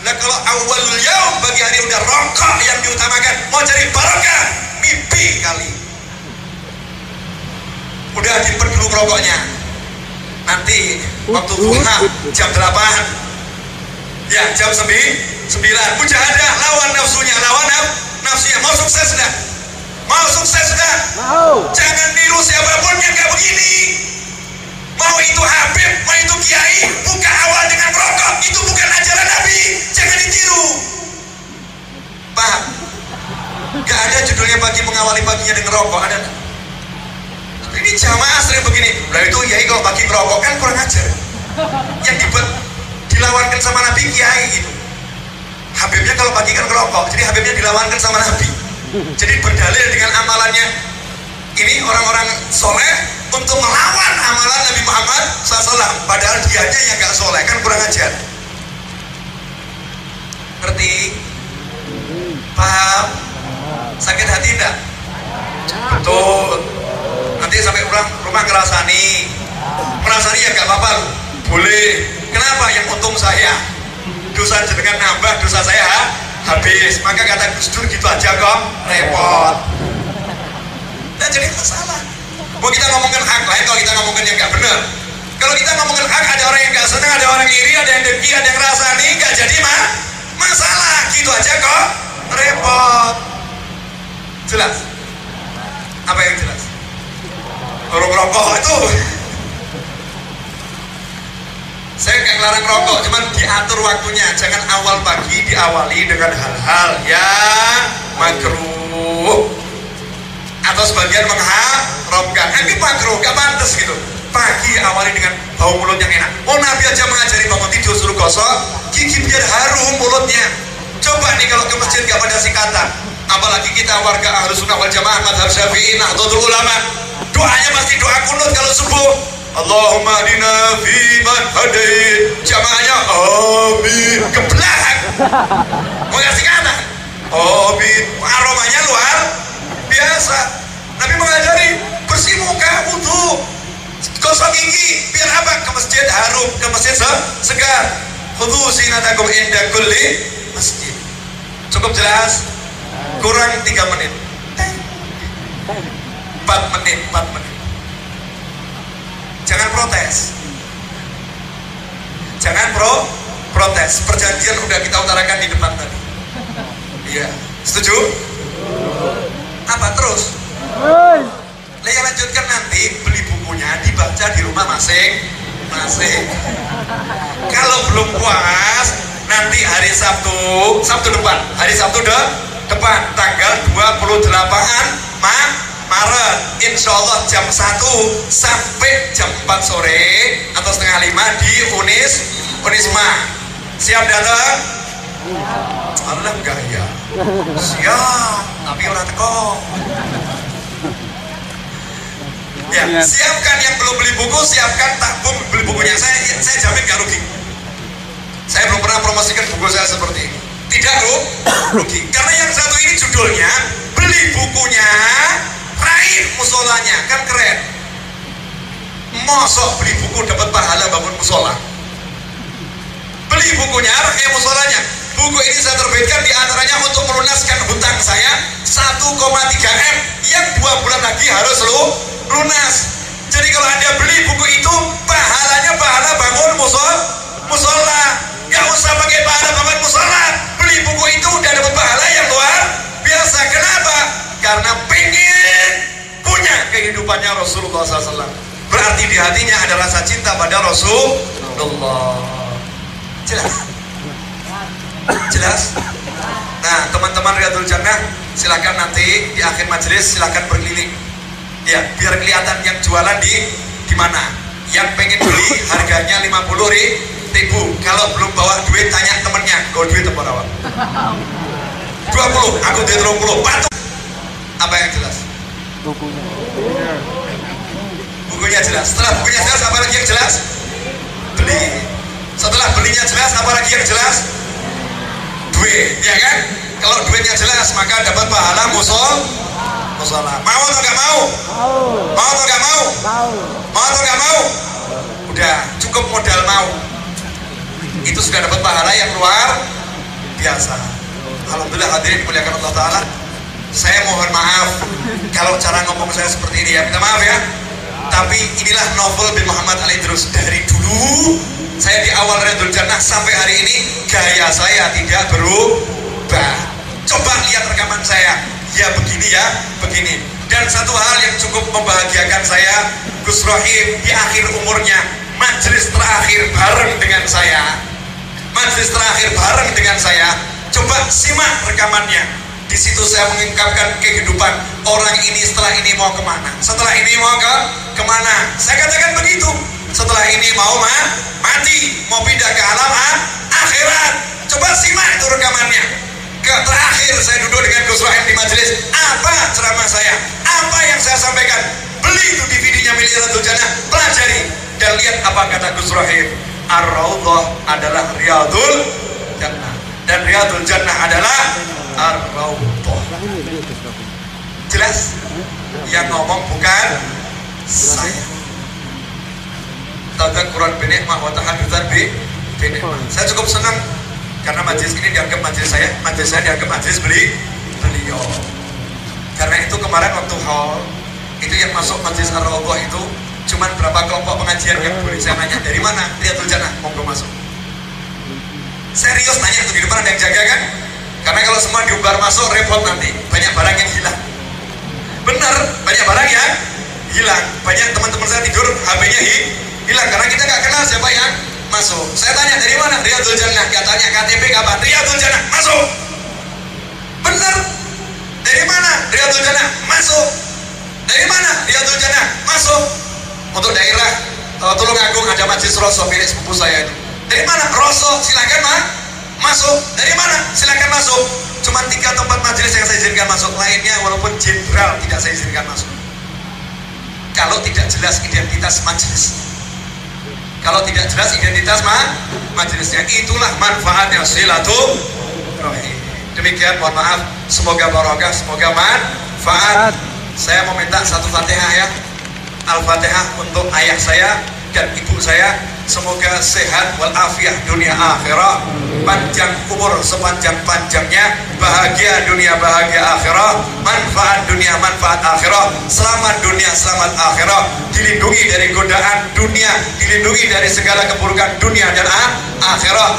Nah kalau awalul yaum, bagi hari udah rokok yang diutamakan, mau cari barokah, mimpi kali. Udah dipen dulu rokoknya. Nanti waktu duha jam 8, ya jam 9, mujahadah, lawan nafsunya. Mau sukses dah? Mau. Jangan niru siapapun yang gak begini. Mau itu Habib, mau itu Kiai, buka awal dengan rokok, itu bukan ajaran Nabi. Jangan ditiru. Paham? Gak ada judulnya pagi mengawali paginya dengan rokok, ada gak? Ini jamaah sering begini. Lah itu Kiai kalau pagi ngerokok kan kurang ajar. Yang dilawankan sama Nabi Kiai gitu. Habibnya kalau pagi kan ngerokok, jadi Habibnya dilawankan sama Nabi. Jadi berdalil dengan amalannya ini orang-orang soleh untuk melawan amalan Nabi Muhammad SAW, padahal dianya yang gak soleh, kan kurang ajar. Ngerti? Paham? Sakit hati enggak? Betul. Nanti sampai rumah ngerasani ya gak apa-apa, boleh. Kenapa? Yang untung saya, dosa jenengan nambah, dosa saya habis. Maka kata Gus Dur, gitu aja kok repot. Nah jadi masalah. Mau kita ngomongin hak lain, kalau kita ngomongin yang gak benar. Kalau kita ngomongin hak, ada orang yang gak senang, ada orang iri, ada yang dengki, ada yang rasani, gak jadi masalah. Gitu aja kok repot. Jelas? Apa yang jelas? Orang rokok itu saya kayak larang rokok, cuman diatur waktunya. Jangan awal pagi diawali dengan hal-hal yang makruh atau sebagian mengharamkan. Ini makruh, gak pantas gitu. Pagi awali dengan bau mulut yang enak. Oh, Nabi aja mengajari bangun tidur suruh gosok gigi biar harum mulutnya. Coba nih kalau ke masjid gak pada sikatan, apalagi kita warga Ahlus Sunnah wal Jamaah mazhab Syafi'i Nahdlatul Ulama, doanya pasti doa kunut kalau subuh. Allahumma hdina fi man hadait. Jamaahnya amin ke belakang. Mau kasih kanan. Amin. Aromanya luar biasa. Nabi mengajari bersih muka, wudu, gosok gigi, biar apa? Ke masjid harum, ke masjid segar. Khudhu zinatakum inda kulli masjid. Cukup jelas? Kurang 3 menit. 4 menit. Jangan protes. Protes. Perjanjian udah kita utarakan di depan tadi. Iya, setuju? Apa terus? Yang lanjutkan nanti beli bukunya dibaca di rumah masing-masing. Kalau belum puas, nanti hari Sabtu depan tanggal 28 Maret, insya Allah jam 1 sampai jam 4 sore atau setengah 5 di Unisma. Siap datang? Allah enggak ya? Siap, tapi orang teko. Ya, siapkan yang belum beli buku, siapkan tabung beli bukunya. Saya jamin gak rugi. promosikan buku saya seperti ini. Tidak rugi. Karena yang satu ini judulnya beli bukunya, raih musolanya, kan keren. Mosok beli buku dapat pahala bangun musola. Beli bukunya, raih musolanya. Buku ini saya terbitkan diantaranya untuk melunaskan hutang saya 1,3 M yang 2 bulan lagi harus lunas. Jadi kalau Anda beli buku itu, pahalanya pahala bangun musola. Gak usah pakai pahala bangun musola. Beli buku itu udah dapat pahala yang luar biasa. Kenapa? Karena pengen punya kehidupannya Rasulullah SAW. Berarti di hatinya ada rasa cinta pada Rasulullah. Jelas? Nah, teman-teman Riyadul Jannah, silakan nanti di akhir majelis silakan berkeliling. Ya, biar kelihatan yang jualan di mana. Yang pengen beli harganya 50.000. Kalau belum bawa duit tanya temennya, "Kau duit apa rawat?" 20, aku duit 30. Patuh. Apa yang jelas? Bukunya jelas. Setelah bukunya jelas, apa lagi yang jelas? Beli. Setelah belinya jelas, apa lagi yang jelas? Duit, ya kan? Kalau duitnya jelas, maka dapat pahala musola. Mau atau nggak mau? Mau atau nggak mau? Mau atau nggak mau? Udah cukup modal mau. Itu sudah dapat pahala yang luar biasa. Alhamdulillah hadirin dimuliakan Allah Ta'ala. Saya mohon maaf kalau cara ngomong saya seperti ini ya, minta maaf ya. Tapi inilah novel bin Muhammad Al-Idrus. Dari dulu saya di awal Riyadul Jannah sampai hari ini gaya saya tidak berubah. Coba lihat rekaman saya, ya begini. Dan satu hal yang cukup membahagiakan saya, Gus Rohim di akhir umurnya majelis terakhir bareng dengan saya. Coba simak rekamannya. Di situ saya mengungkapkan kehidupan orang ini setelah ini mau kemana, setelah ini mau kemana. Saya katakan begitu. Setelah ini mau mati, mau pindah ke alam akhirat. Coba simak itu rekamannya. Terakhir saya duduk dengan Gus Rahim di majelis. Apa ceramah saya? Apa yang saya sampaikan? Beli itu DVD-nya milik Riyadul Jannah, pelajari dan lihat apa kata Gus Rahim. Ar-Raudhah adalah Riyadul Jannah dan Riyadul Jannah adalah Ar-Raudhah. Jelas? Yang ngomong bukan saya. Tadzakuran bi ni'mah wa tahaddutsan bi ni'mah. Saya cukup senang karena majelis ini dianggap majelis saya dianggap majelis beliau. Karena itu kemarin waktu haul itu yang masuk majelis Ar-Raudhah itu cuman berapa kelompok pengajian yang boleh saya nanya dari mana? Riyadul Jannah, monggo masuk. Serius nanya itu di depan ada yang jaga kan? Karena kalau semua diumbar masuk repot nanti, banyak barang yang hilang. Bener, banyak barang yang hilang. Banyak teman-teman saya tidur HP-nya hilang karena kita nggak kenal siapa yang masuk. Saya tanya dari mana? Riyadul Jannah. Katanya KTP kapan? Riyadul Jannah. Masuk. Bener. Dari mana? Riyadul Jannah. Masuk. Dari mana? Riyadul Jannah. Masuk. Untuk daerah Tulungagung ada Masjid Rosso milik sepupu saya itu. Dari mana? Rosso. Silakan masuk. Dari mana? Silakan masuk. Cuma 3 tempat majelis yang saya izinkan masuk. Lainnya walaupun jenderal tidak saya izinkan masuk. Kalau tidak jelas identitas majelis. Kalau tidak jelas identitas majelisnya, itulah manfaatnya silaturahim. Demikian, mohon maaf. Semoga barokah, semoga manfaat. Saya mau minta satu Fatihah ya. Al-Fatihah untuk ayah saya dan ibu saya. Semoga sehat walafiat dunia akhirah, panjang umur sepanjang-panjangnya, bahagia dunia bahagia akhirah, manfaat dunia manfaat akhirah, selamat dunia selamat akhirah, dilindungi dari godaan dunia, dilindungi dari segala keburukan dunia dan akhirah,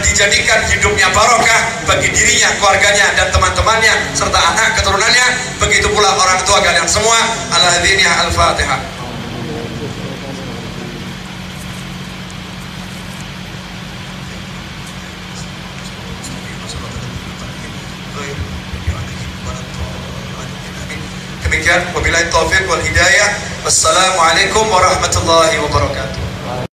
dijadikan hidupnya barokah bagi dirinya, keluarganya dan teman-temannya serta anak keturunannya. Begitu pula orang tua kalian semua. Al-Hadiniyah Al-Fatihah. Demikian, wabillahi taufiq wal hidayah. Wassalamualaikum warahmatullahi wabarakatuh.